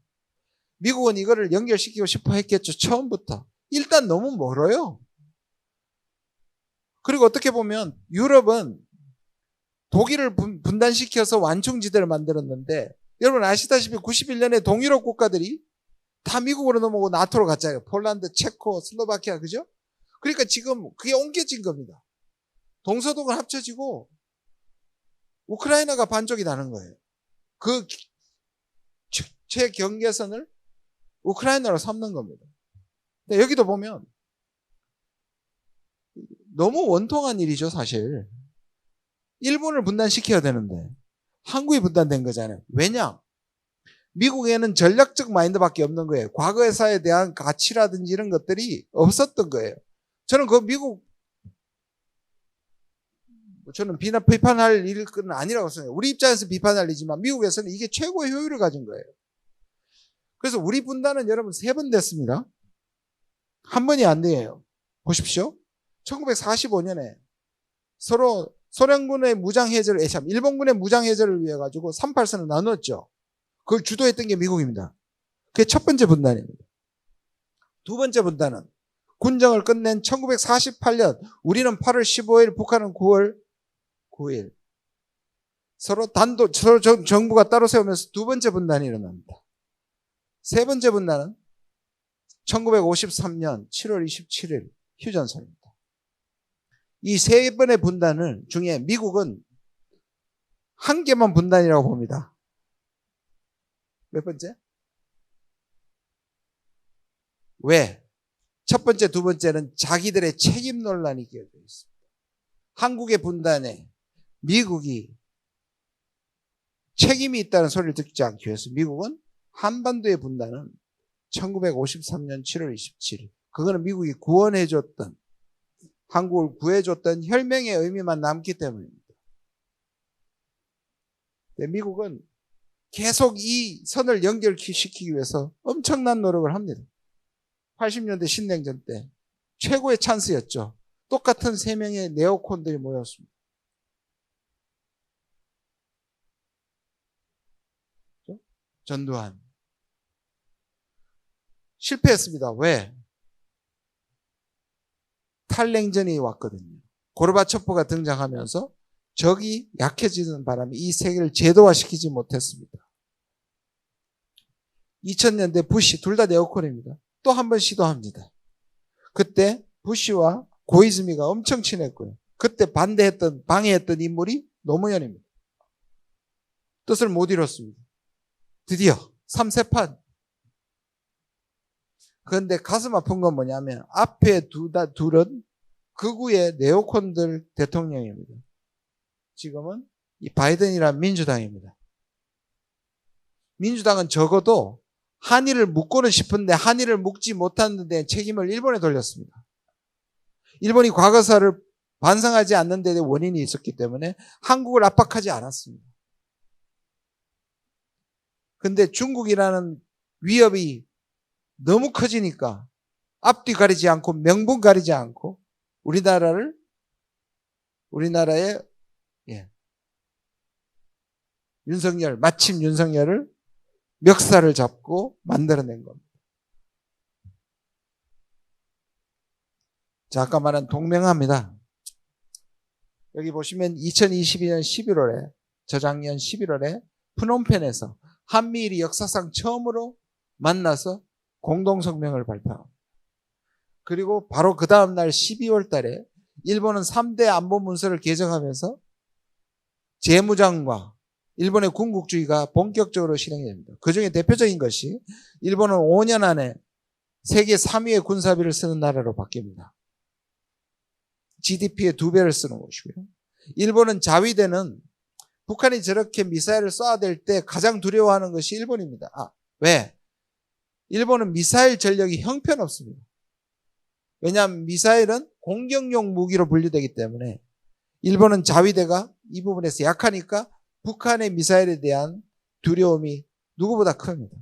미국은 이거를 연결시키고 싶어 했겠죠. 처음부터. 일단 너무 멀어요. 그리고 어떻게 보면 유럽은 독일을 분단시켜서 완충지대를 만들었는데 여러분 아시다시피 91년에 동유럽 국가들이 다 미국으로 넘어오고 나토로 갔잖아요. 폴란드, 체코, 슬로바키아, 그죠? 그러니까 지금 그게 옮겨진 겁니다. 동서독은 합쳐지고 우크라이나가 반쪽이 나는 거예요. 그 최경계선을 우크라이나로 삼는 겁니다. 근데 여기도 보면 너무 원통한 일이죠, 사실. 일본을 분단시켜야 되는데 한국이 분단된 거잖아요. 왜냐? 미국에는 전략적 마인드밖에 없는 거예요. 과거사에 대한 가치라든지 이런 것들이 없었던 거예요. 저는 그 미국 저는 비판할 일은 아니라고 생각해요. 우리 입장에서 비판할 일이지만 미국에서는 이게 최고의 효율을 가진 거예요. 그래서 우리 분단은 여러분 3번 됐습니다. 한 번이 안 돼요. 보십시오. 1945년에 서로 소련군의 무장해제를, 일본군의 무장해제를 위해 가지고 38선을 나눴죠. 그걸 주도했던 게 미국입니다. 그게 첫 번째 분단입니다. 두 번째 분단은 군정을 끝낸 1948년, 우리는 8월 15일, 북한은 9월 9일. 서로 정부가 따로 세우면서 두 번째 분단이 일어납니다. 세 번째 분단은 1953년 7월 27일 휴전선입니다. 이 세 번의 분단을 중에 미국은 한 개만 분단이라고 봅니다. 몇 번째? 왜? 첫 번째, 두 번째는 자기들의 책임 논란이 끼어져 있습니다. 한국의 분단에 미국이 책임이 있다는 소리를 듣지 않기 위해서 미국은 한반도의 분단은 1953년 7월 27일, 그거는 미국이 구원해줬던, 한국을 구해줬던 혈맹의 의미만 남기 때문입니다. 미국은 계속 이 선을 연결시키기 위해서 엄청난 노력을 합니다. 80년대 신냉전 때 최고의 찬스였죠. 똑같은 3명의 네오콘들이 모였습니다. 전두환. 실패했습니다. 왜? 탈냉전이 왔거든요. 고르바초프가 등장하면서 적이 약해지는 바람에 이 세계를 제도화시키지 못했습니다. 2000년대 부시, 둘 다 네오콘입니다. 또 한 번 시도합니다. 그때 부시와 고이즈미가 엄청 친했고요. 그때 방해했던 인물이 노무현입니다. 뜻을 못 이뤘습니다. 드디어 3세판. 그런데 가슴 아픈 건 뭐냐면 앞에 둘은 극우의 네오콘들 대통령입니다. 지금은 이 바이든이란 민주당입니다. 민주당은 적어도 한일을 묶고는 싶은데 한일을 묶지 못하는 데 책임을 일본에 돌렸습니다. 일본이 과거사를 반성하지 않는 데 원인이 있었기 때문에 한국을 압박하지 않았습니다. 근데 중국이라는 위협이 너무 커지니까 앞뒤 가리지 않고 명분 가리지 않고 우리나라의 마침 윤석열을 멱살을 잡고 만들어낸 겁니다. 자, 아까 말한 동맹합니다. 여기 보시면 2022년 11월에 저작년 11월에 프놈펜에서 한미일이 역사상 처음으로 만나서 공동성명을 발표합니다. 그리고 바로 그 다음 날 12월 달에 일본은 3대 안보 문서를 개정하면서 재무장과 일본의 군국주의가 본격적으로 실행이 됩니다. 그중에 대표적인 것이 일본은 5년 안에 세계 3위의 군사비를 쓰는 나라로 바뀝니다. GDP의 2배를 쓰는 것이고요. 일본은 자위대는 북한이 저렇게 미사일을 쏴댈 때 가장 두려워하는 것이 일본입니다. 왜? 일본은 미사일 전력이 형편없습니다. 왜냐하면 미사일은 공격용 무기로 분류되기 때문에 일본은 자위대가 이 부분에서 약하니까 북한의 미사일에 대한 두려움이 누구보다 큽니다.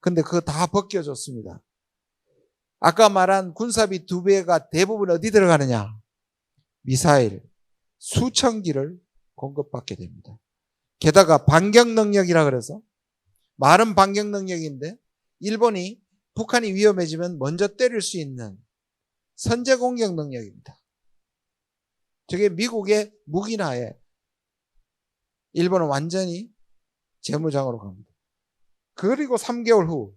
근데 그거 다 벗겨졌습니다. 아까 말한 군사비 2배가 대부분 어디 들어가느냐? 미사일 수천 기를 공급받게 됩니다. 게다가 반격 능력이라 그래서 말은 반격 능력인데 일본이 북한이 위험해지면 먼저 때릴 수 있는 선제 공격 능력입니다. 저게 미국의 무기나에 일본은 완전히 재무장으로 갑니다. 그리고 3개월 후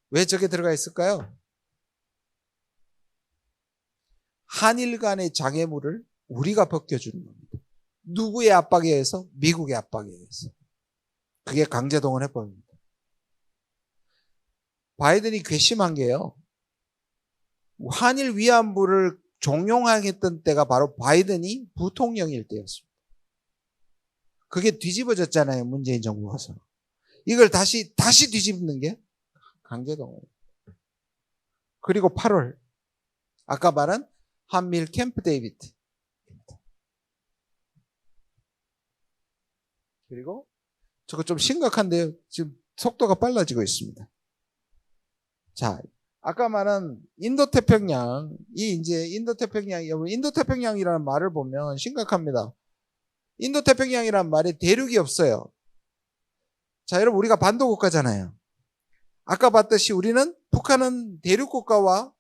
왜 저게 들어가 있을까요? 한일 간의 장애물을 우리가 벗겨주는 겁니다. 누구의 압박에 의해서? 미국의 압박에 의해서. 그게 강제동원 해법입니다. 바이든이 괘씸한 게요. 한일 위안부를 종용하겠던 때가 바로 바이든이 부통령일 때였습니다. 그게 뒤집어졌잖아요. 문재인 정부가 와서. 이걸 다시 뒤집는 게 강제동원. 그리고 8월 아까 말한 한미일 캠프 데이비드. 그리고 저거 좀 심각한데요. 지금 속도가 빨라지고 있습니다. 자, 아까 말한 인도태평양, 인도태평양이라는 말을 보면 심각합니다. 인도태평양이라는 말에 대륙이 없어요. 자, 여러분 우리가 반도국가잖아요. 아까 봤듯이 북한은 대륙국가와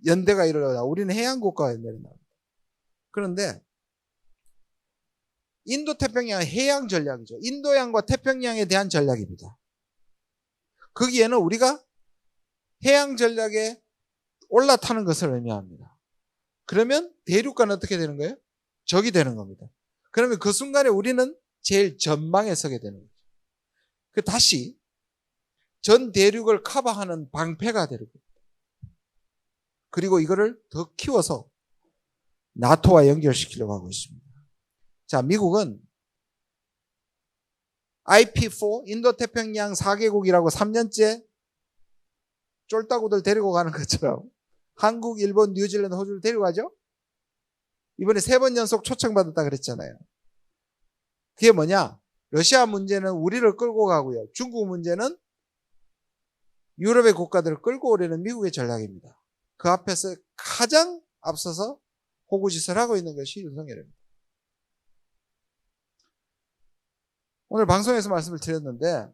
연대가 이루어져. 우리는 해양국가와 연대가 나옵니다. 그런데 인도태평양은 해양 전략이죠. 인도양과 태평양에 대한 전략입니다. 거기에는 우리가 해양 전략에 올라타는 것을 의미합니다. 그러면 대륙과는 어떻게 되는 거예요? 적이 되는 겁니다. 그러면 그 순간에 우리는 제일 전방에 서게 되는 거죠. 다시 전 대륙을 커버하는 방패가 되는 겁니다. 그리고 이거를 더 키워서 나토와 연결시키려고 하고 있습니다. 자, 미국은 IP4 인도태평양 4개국이라고 3년째 쫄따구들 데리고 가는 것처럼 한국, 일본, 뉴질랜드, 호주를 데리고 가죠? 이번에 3번 연속 초청받았다 그랬잖아요. 그게 뭐냐? 러시아 문제는 우리를 끌고 가고요. 중국 문제는 유럽의 국가들을 끌고 오려는 미국의 전략입니다. 그 앞에서 가장 앞서서 호구짓을 하고 있는 것이 윤석열입니다. 오늘 방송에서 말씀을 드렸는데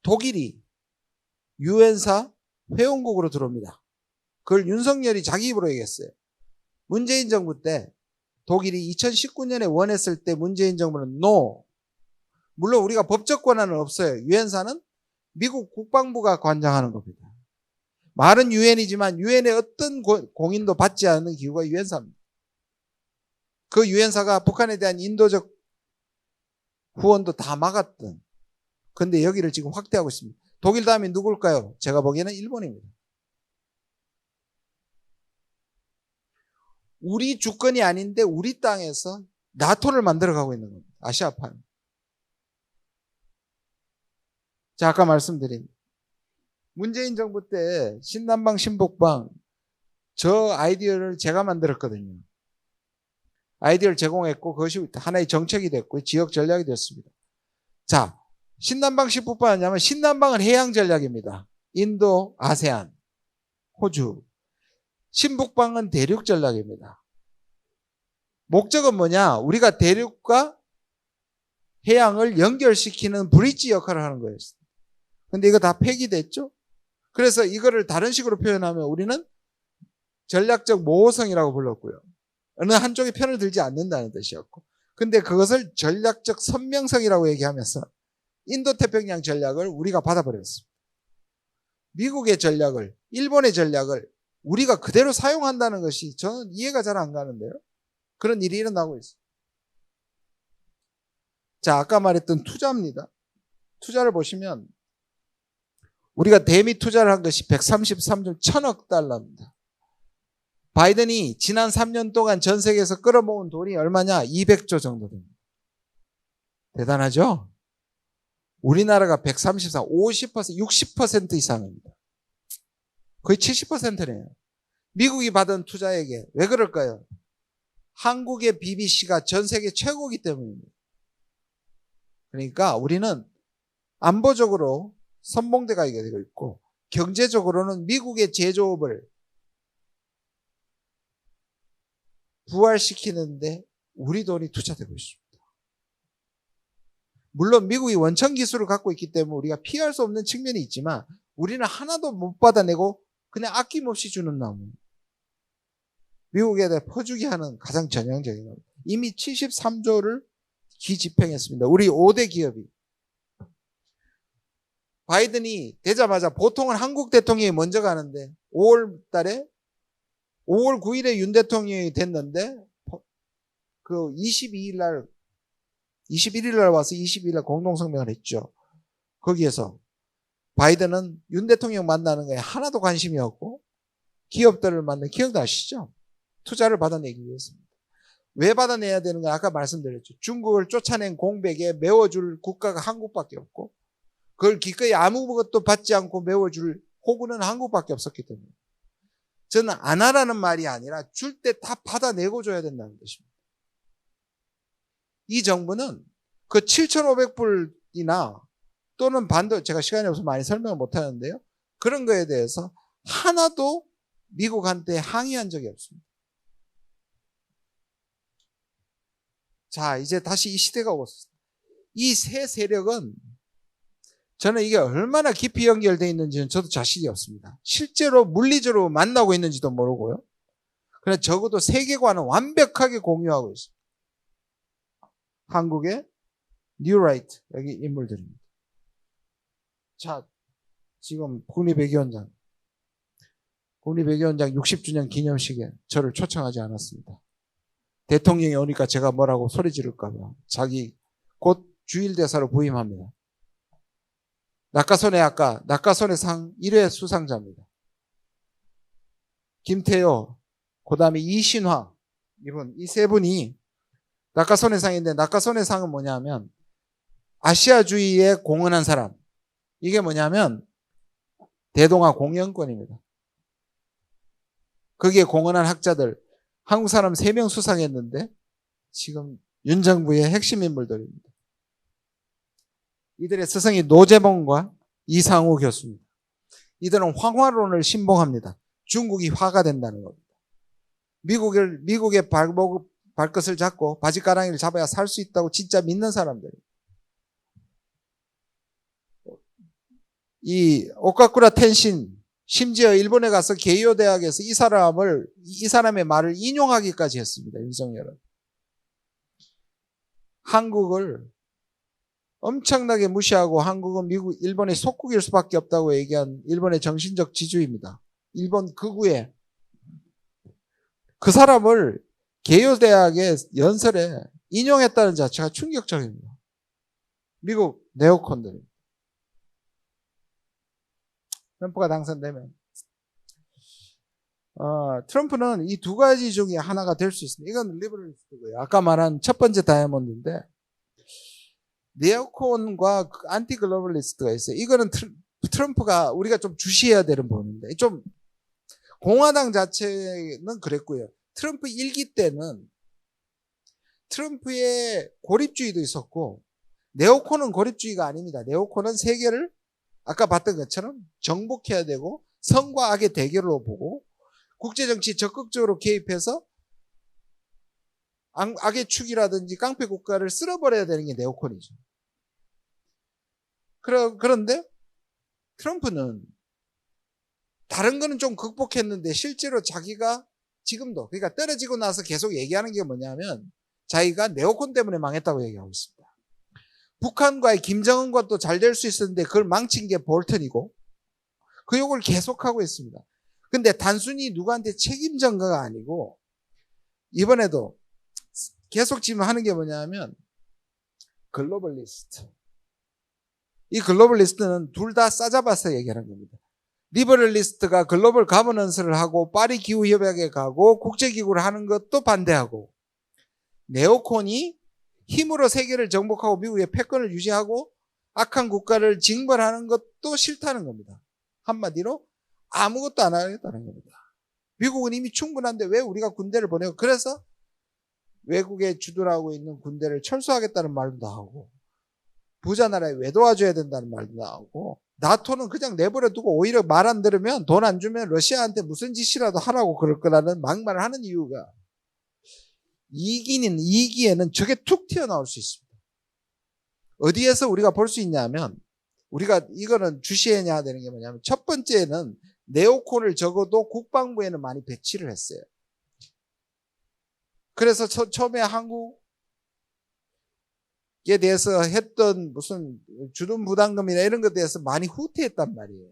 독일이 유엔사 회원국으로 들어옵니다. 그걸 윤석열이 자기 입으로 얘기했어요. 문재인 정부 때 독일이 2019년에 원했을 때 문재인 정부는 NO. 물론 우리가 법적 권한은 없어요. 유엔사는 미국 국방부가 관장하는 겁니다. 말은 유엔이지만 유엔의 어떤 공인도 받지 않는 기구가 유엔사입니다. 그 유엔사가 북한에 대한 인도적 후원도 다 막았던. 근데 여기를 지금 확대하고 있습니다. 독일 다음에 누굴까요? 제가 보기에는 일본입니다. 우리 주권이 아닌데 우리 땅에서 나토를 만들어가고 있는 겁니다. 아시아판. 자, 아까 말씀드린 문재인 정부 때 신남방 신북방 저 아이디어를 제가 만들었거든요. 아이디어를 제공했고 그것이 하나의 정책이 됐고 지역 전략이 됐습니다. 자, 신남방 신북방 하냐면 신남방은 해양 전략입니다. 인도, 아세안, 호주. 신북방은 대륙 전략입니다. 목적은 뭐냐? 우리가 대륙과 해양을 연결시키는 브릿지 역할을 하는 거예요. 근데 이거 다 폐기됐죠? 그래서 이거를 다른 식으로 표현하면 우리는 전략적 모호성이라고 불렀고요. 어느 한쪽의 편을 들지 않는다는 뜻이었고. 근데 그것을 전략적 선명성이라고 얘기하면서 인도태평양 전략을 우리가 받아버렸습니다. 미국의 전략을, 일본의 전략을 우리가 그대로 사용한다는 것이 저는 이해가 잘 안 가는데요. 그런 일이 일어나고 있어요. 자, 아까 말했던 투자입니다. 투자를 보시면 우리가 대미 투자를 한 것이 133조 1000억 달러입니다. 바이든이 지난 3년 동안 전 세계에서 끌어모은 돈이 얼마냐? 200조 정도 됩니다. 대단하죠? 우리나라가 133, 50%, 60% 이상입니다. 거의 70%네요. 미국이 받은 투자액에 왜 그럴까요? 한국의 BBC가 전 세계 최고이기 때문입니다. 그러니까 우리는 안보적으로 선봉대가 되고 있고 경제적으로는 미국의 제조업을 부활시키는데 우리 돈이 투자되고 있습니다. 물론 미국이 원천 기술을 갖고 있기 때문에 우리가 피할 수 없는 측면이 있지만 우리는 하나도 못 받아내고 그냥 아낌없이 주는 나무. 미국에 대해 퍼주기 하는 가장 전형적인 겁니다. 이미 73조를 기집행했습니다. 우리 5대 기업이. 바이든이 되자마자 보통은 한국 대통령이 먼저 가는데 5월 9일에 윤 대통령이 됐는데 그 21일 날 와서 22일 날 공동성명을 했죠. 거기에서 바이든은 윤 대통령 만나는 거에 하나도 관심이 없고 기업들을 만나는 기억도 아시죠? 투자를 받아내기 위해서입니다. 왜 받아내야 되는가? 아까 말씀드렸죠. 중국을 쫓아낸 공백에 메워줄 국가가 한국밖에 없고 그걸 기꺼이 아무것도 받지 않고 메워줄 호구는 한국밖에 없었기 때문에 저는 안 하라는 말이 아니라 줄 때 다 받아내고 줘야 된다는 뜻입니다. 이 정부는 그 7,500불이나 또는 반도 제가 시간이 없어서 많이 설명을 못 하는데요. 그런 거에 대해서 하나도 미국한테 항의한 적이 없습니다. 자, 이제 다시 이 시대가 왔습니다. 이 세 세력은 저는 이게 얼마나 깊이 연결되어 있는지는 저도 자신이 없습니다. 실제로 물리적으로 만나고 있는지도 모르고요. 그러나 적어도 세계관은 완벽하게 공유하고 있습니다. 한국의 뉴라이트 여기 인물들입니다. 자, 지금 국립외교원장 60주년 기념식에 저를 초청하지 않았습니다. 대통령이 오니까 제가 뭐라고 소리 지를까 봐 자기 곧 주일대사로 부임합니다. 낙가손의 상 1회 수상자입니다. 김태효, 그 다음에 이신화, 이 세 분이 낙가손의 상인데 낙가손의 상은 뭐냐면 아시아주의에 공헌한 사람. 이게 뭐냐면 대동아 공영권입니다. 거기에 공헌한 학자들, 한국 사람 3명 수상했는데 지금 윤 정부의 핵심 인물들입니다. 이들의 스승이 노재봉과 이상우 교수입니다. 이들은 황화론을 신봉합니다. 중국이 화가 된다는 겁니다. 미국의 발끝을 잡고 바지가랑이를 잡아야 살 수 있다고 진짜 믿는 사람들입니다. 이 오카쿠라 텐신 심지어 일본에 가서 게이오 대학에서 이 사람의 말을 인용하기까지 했습니다. 윤석열은. 한국을 엄청나게 무시하고 한국은 일본의 속국일 수밖에 없다고 얘기한 일본의 정신적 지주입니다. 일본 극우에 그 사람을 게이오 대학의 연설에 인용했다는 자체가 충격적입니다. 미국 네오콘들. 트럼프가 당선되면 트럼프는 이 두 가지 중에 하나가 될 수 있습니다. 이건 리버럴리스트고요. 아까 말한 첫 번째 다이아몬드인데 네오콘과 안티 글로벌리스트가 있어요. 이거는 트럼프가 우리가 좀 주시해야 되는 부분인데 좀 공화당 자체는 그랬고요. 트럼프 1기 때는 트럼프의 고립주의도 있었고 네오콘은 고립주의가 아닙니다. 네오콘은 세계를 아까 봤던 것처럼 정복해야 되고 선과 악의 대결로 보고 국제정치 적극적으로 개입해서 악의 축이라든지 깡패 국가를 쓸어버려야 되는 게 네오콘이죠. 그런데 트럼프는 다른 거는 좀 극복했는데 실제로 자기가 지금도 그러니까 떨어지고 나서 계속 얘기하는 게 뭐냐면 자기가 네오콘 때문에 망했다고 얘기하고 있습니다. 북한과의 김정은과 또 잘 될 수 있었는데 그걸 망친 게 볼턴이고 그 욕을 계속하고 있습니다. 근데 단순히 누구한테 책임전가가 아니고 이번에도 계속 지금 하는 게 뭐냐면 글로벌리스트. 이 글로벌리스트는 둘 다 싸잡아서 얘기하는 겁니다. 리버럴리스트가 글로벌 가버넌스를 하고 파리 기후협약에 가고 국제기구를 하는 것도 반대하고 네오콘이 힘으로 세계를 정복하고 미국의 패권을 유지하고 악한 국가를 징벌하는 것도 싫다는 겁니다. 한마디로 아무것도 안 하겠다는 겁니다. 미국은 이미 충분한데 왜 우리가 군대를 보내고 그래서 외국에 주둔하고 있는 군대를 철수하겠다는 말도 하고 부자 나라에 왜 도와줘야 된다는 말도 나오고 나토는 그냥 내버려 두고 오히려 말 안 들으면 돈 안 주면 러시아한테 무슨 짓이라도 하라고 그럴 거라는 막말을 하는 이유가 이기에는 저게 툭 튀어나올 수 있습니다. 어디에서 우리가 볼 수 있냐면 우리가 이거는 주시해야 되는 게 뭐냐면 첫 번째는 네오콘을 적어도 국방부에는 많이 배치를 했어요. 그래서 처음에 한국에 대해서 했던 무슨 주둔 부담금이나 이런 것에 대해서 많이 후퇴했단 말이에요.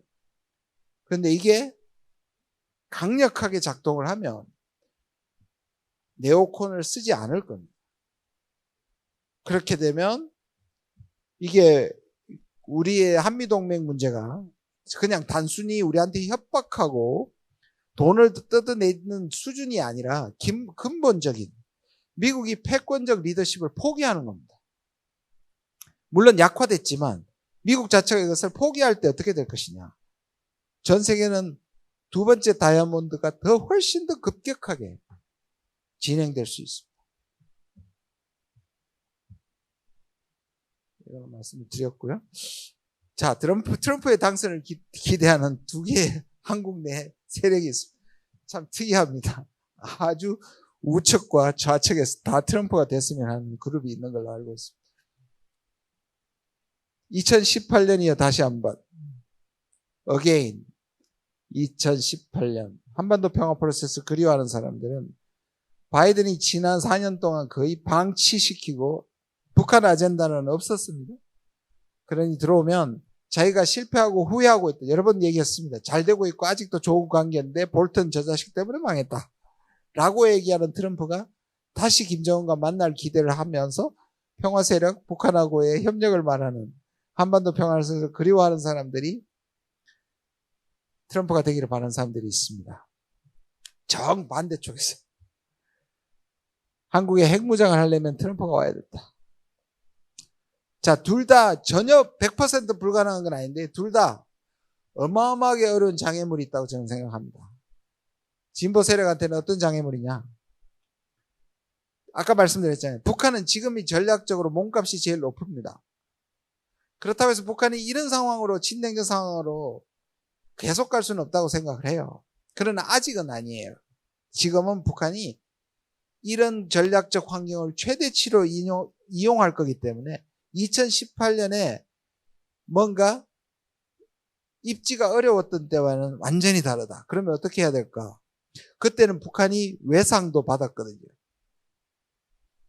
그런데 이게 강력하게 작동을 하면 네오콘을 쓰지 않을 겁니다. 그렇게 되면 이게 우리의 한미동맹 문제가 그냥 단순히 우리한테 협박하고 돈을 뜯어내는 수준이 아니라 근본적인 미국이 패권적 리더십을 포기하는 겁니다. 물론 약화됐지만 미국 자체가 이것을 포기할 때 어떻게 될 것이냐. 전 세계는 두 번째 다이아몬드가 더 훨씬 더 급격하게 진행될 수 있습니다. 이런 말씀을 드렸고요. 자, 트럼프의 당선을 기대하는 두 개의 한국 내 세력이 있습니다. 참 특이합니다. 아주 우측과 좌측에서 다 트럼프가 됐으면 하는 그룹이 있는 걸로 알고 있습니다. 2018년이요. 다시 한번 again 2018년 한반도 평화 프로세스 그리워하는 사람들은 바이든이 지난 4년 동안 거의 방치시키고 북한 아젠다는 없었습니다. 그러니 들어오면 자기가 실패하고 후회하고 있다. 여러 번 얘기했습니다. 잘 되고 있고 아직도 좋은 관계인데 볼턴 저 자식 때문에 망했다. 라고 얘기하는 트럼프가 다시 김정은과 만날 기대를 하면서 평화 세력 북한하고의 협력을 말하는 한반도 평화를 그리워하는 사람들이 트럼프가 되기를 바라는 사람들이 있습니다. 정반대쪽에서 한국에 핵무장을 하려면 트럼프가 와야 됐다. 자, 둘 다 전혀 100% 불가능한 건 아닌데 둘 다 어마어마하게 어려운 장애물이 있다고 저는 생각합니다. 진보 세력한테는 어떤 장애물이냐? 아까 말씀드렸잖아요. 북한은 지금이 전략적으로 몸값이 제일 높습니다. 그렇다고 해서 북한이 이런 상황으로 친냉전 상황으로 계속 갈 수는 없다고 생각을 해요. 그러나 아직은 아니에요. 지금은 북한이 이런 전략적 환경을 최대치로 이용할 거기 때문에 2018년에 뭔가 입지가 어려웠던 때와는 완전히 다르다. 그러면 어떻게 해야 될까? 그때는 북한이 외상도 받았거든요.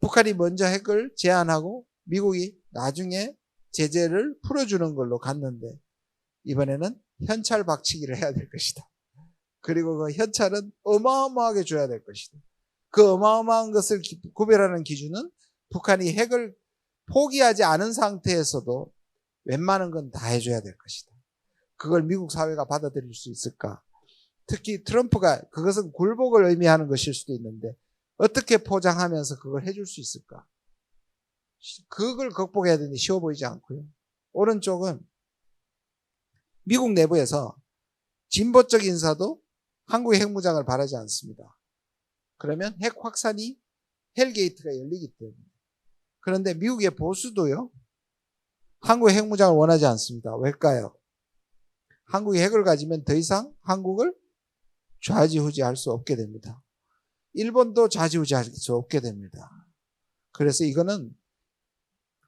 북한이 먼저 핵을 제안하고 미국이 나중에 제재를 풀어주는 걸로 갔는데 이번에는 현찰 박치기를 해야 될 것이다. 그리고 그 현찰은 어마어마하게 줘야 될 것이다. 그 어마어마한 것을 구별하는 기준은 북한이 핵을 포기하지 않은 상태에서도 웬만한 건 다 해줘야 될 것이다. 그걸 미국 사회가 받아들일 수 있을까? 특히 트럼프가 그것은 굴복을 의미하는 것일 수도 있는데 어떻게 포장하면서 그걸 해줄 수 있을까? 그걸 극복해야 되는데 쉬워 보이지 않고요. 오른쪽은 미국 내부에서 진보적 인사도 한국의 핵무장을 바라지 않습니다. 그러면 핵 확산이 헬게이트가 열리기 때문에. 그런데 미국의 보수도요, 한국의 핵무장을 원하지 않습니다. 왜일까요? 한국이 핵을 가지면 더 이상 한국을 좌지우지할 수 없게 됩니다. 일본도 좌지우지할 수 없게 됩니다. 그래서 이거는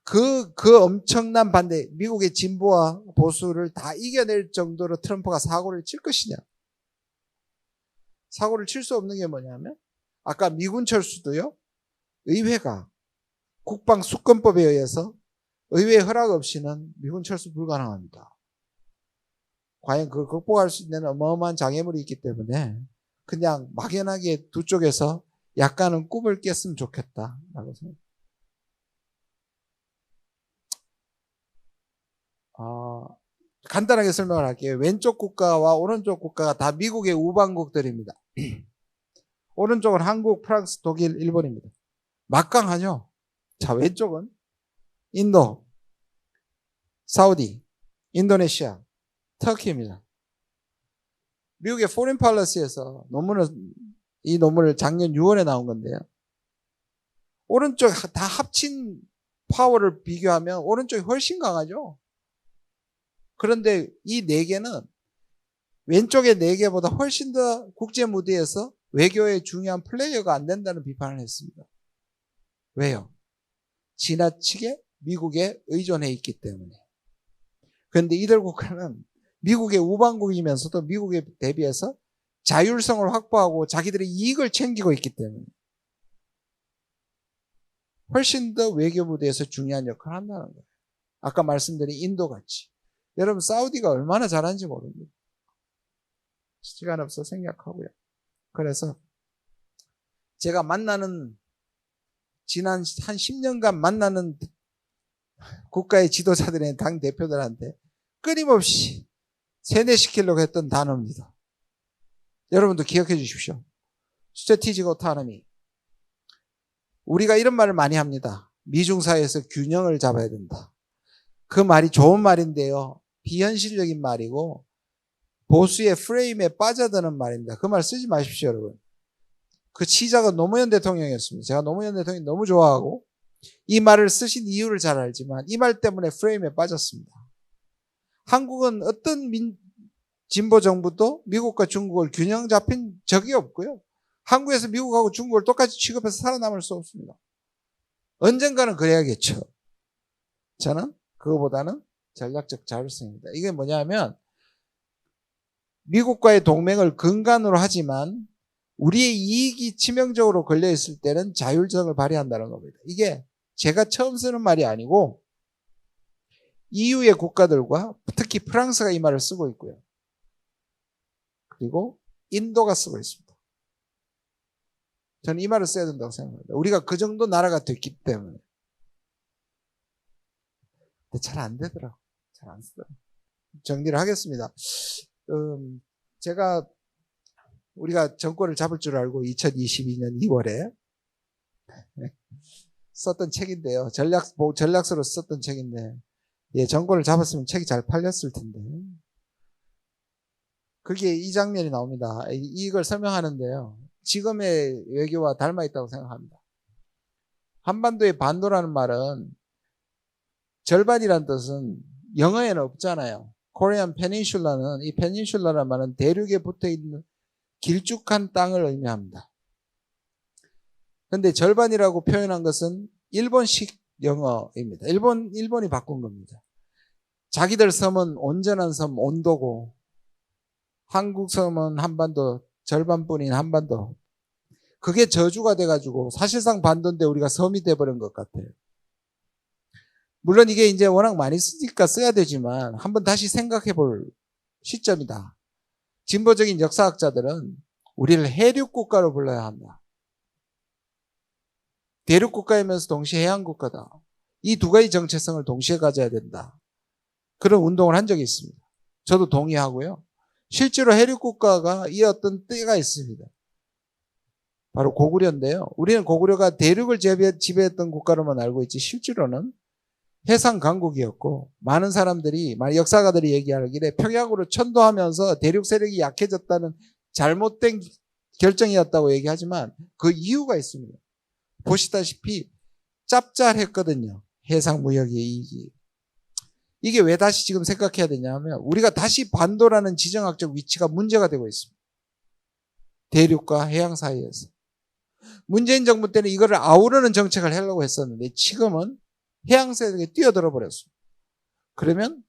그 엄청난 반대, 미국의 진보와 보수를 다 이겨낼 정도로 트럼프가 사고를 칠 것이냐. 사고를 칠 수 없는 게 뭐냐면 아까 미군 철수도요, 의회가 국방 수권법에 의해서 의회 허락 없이는 미군 철수 불가능합니다. 과연 그걸 극복할 수 있는 어마어마한 장애물이 있기 때문에 그냥 막연하게 두 쪽에서 약간은 꿈을 깼으면 좋겠다라고 생각합니다. 간단하게 설명을 할게요. 왼쪽 국가와 오른쪽 국가가 다 미국의 우방국들입니다. 오른쪽은 한국, 프랑스, 독일, 일본입니다. 막강하죠? 자, 왼쪽은 인도, 사우디, 인도네시아, 터키입니다. 미국의 포린 팔러시에서 이 논문을 작년 6월에 나온 건데요. 오른쪽 다 합친 파워를 비교하면 오른쪽이 훨씬 강하죠. 그런데 이 네 개는 왼쪽의 네 개보다 훨씬 더 국제 무대에서 외교의 중요한 플레이어가 안 된다는 비판을 했습니다. 왜요? 지나치게 미국에 의존해 있기 때문에. 그런데 이들 국가는 미국의 우방국이면서도 미국에 대비해서 자율성을 확보하고 자기들의 이익을 챙기고 있기 때문에 훨씬 더 외교 무대에서 중요한 역할을 한다는 거예요. 아까 말씀드린 인도같이. 여러분 사우디가 얼마나 잘하는지 모릅니다. 시간 없어 생략하고요. 그래서 제가 지난 한 10년간 만나는 국가의 지도자들의 당 대표들한테 끊임없이 세뇌시키려고 했던 단어입니다. 여러분도 기억해 주십시오. 스트래티직 오토노미. 우리가 이런 말을 많이 합니다. 미중 사이에서 균형을 잡아야 된다. 그 말이 좋은 말인데요. 비현실적인 말이고 보수의 프레임에 빠져드는 말입니다. 그 말 쓰지 마십시오, 여러분. 그 시작은 노무현 대통령이었습니다. 제가 노무현 대통령 너무 좋아하고 이 말을 쓰신 이유를 잘 알지만 이 말 때문에 프레임에 빠졌습니다. 한국은 어떤 진보 정부도 미국과 중국을 균형 잡힌 적이 없고요. 한국에서 미국하고 중국을 똑같이 취급해서 살아남을 수 없습니다. 언젠가는 그래야겠죠. 저는 그거보다는 전략적 자율성입니다. 이게 뭐냐면 미국과의 동맹을 근간으로 하지만 우리의 이익이 치명적으로 걸려있을 때는 자율성을 발휘한다는 겁니다. 이게 제가 처음 쓰는 말이 아니고 EU의 국가들과 특히 프랑스가 이 말을 쓰고 있고요. 그리고 인도가 쓰고 있습니다. 저는 이 말을 써야 된다고 생각합니다. 우리가 그 정도 나라가 됐기 때문에. 근데 잘 안 되더라고요. 잘 안 쓰더라고요. 정리를 하겠습니다. 우리가 정권을 잡을 줄 알고 2022년 2월에 썼던 책인데요. 전략서로 썼던 책인데, 예, 정권을 잡았으면 책이 잘 팔렸을 텐데. 그게 이 장면이 나옵니다. 이걸 설명하는데요. 지금의 외교와 닮아 있다고 생각합니다. 한반도의 반도라는 말은 절반이라는 뜻은 영어에는 없잖아요. 코리안 페닌슐라는 이 페닌슐라라는 말은 대륙에 붙어 있는 길쭉한 땅을 의미합니다. 그런데 절반이라고 표현한 것은 일본식 영어입니다. 일본이 바꾼 겁니다. 자기들 섬은 온전한 섬 온도고 한국 섬은 한반도 절반뿐인 한반도. 그게 저주가 돼가지고 사실상 반도인데 우리가 섬이 돼버린 것 같아요. 물론 이게 이제 워낙 많이 쓰니까 써야 되지만 한번 다시 생각해 볼 시점이다. 진보적인 역사학자들은 우리를 해륙국가로 불러야 한다. 대륙국가이면서 동시에 해양국가다. 이 두 가지 정체성을 동시에 가져야 된다. 그런 운동을 한 적이 있습니다. 저도 동의하고요. 실제로 해륙 국가가 이었던 때가 있습니다. 바로 고구려인데요. 우리는 고구려가 대륙을 지배했던 국가로만 알고 있지 실제로는 해상 강국이었고 많은 사람들이 역사가들이 얘기하기를 평양으로 천도하면서 대륙 세력이 약해졌다는 잘못된 결정이었다고 얘기하지만 그 이유가 있습니다. 보시다시피 짭짤했거든요. 해상 무역의 이익이. 이게 왜 다시 지금 생각해야 되냐면 우리가 다시 반도라는 지정학적 위치가 문제가 되고 있습니다. 대륙과 해양 사이에서. 문재인 정부 때는 이거를 아우르는 정책을 하려고 했었는데 지금은 해양 세력에 뛰어들어 버렸습니다. 그러면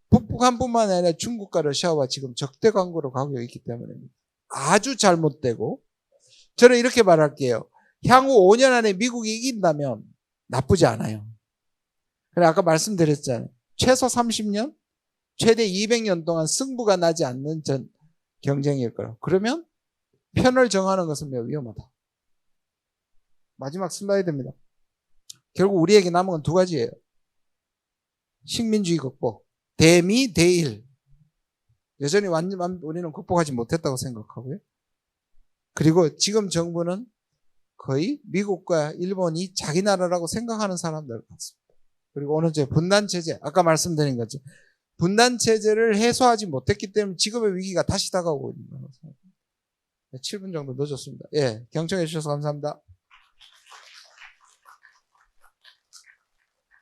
북한뿐만 아니라 중국과 러시아와 지금 적대 관계로 가고 있기 때문에 아주 잘못되고 저는 이렇게 말할게요. 향후 5년 안에 미국이 이긴다면 나쁘지 않아요. 그래 아까 말씀드렸잖아요. 최소 30년, 최대 200년 동안 승부가 나지 않는 경쟁일 거라. 그러면 편을 정하는 것은 매우 위험하다. 마지막 슬라이드입니다. 결국 우리에게 남은 건 두 가지예요. 식민주의 극복, 대미, 대일. 여전히 우리는 극복하지 못했다고 생각하고요. 그리고 지금 정부는 거의 미국과 일본이 자기 나라라고 생각하는 사람들 같습니다. 그리고 오늘 분단체제, 아까 말씀드린 거죠. 분단체제를 해소하지 못했기 때문에 지금의 위기가 다시 다가오고 있는 거라고 생각합니다. 7분 정도 늦었습니다. 예, 경청해 주셔서 감사합니다.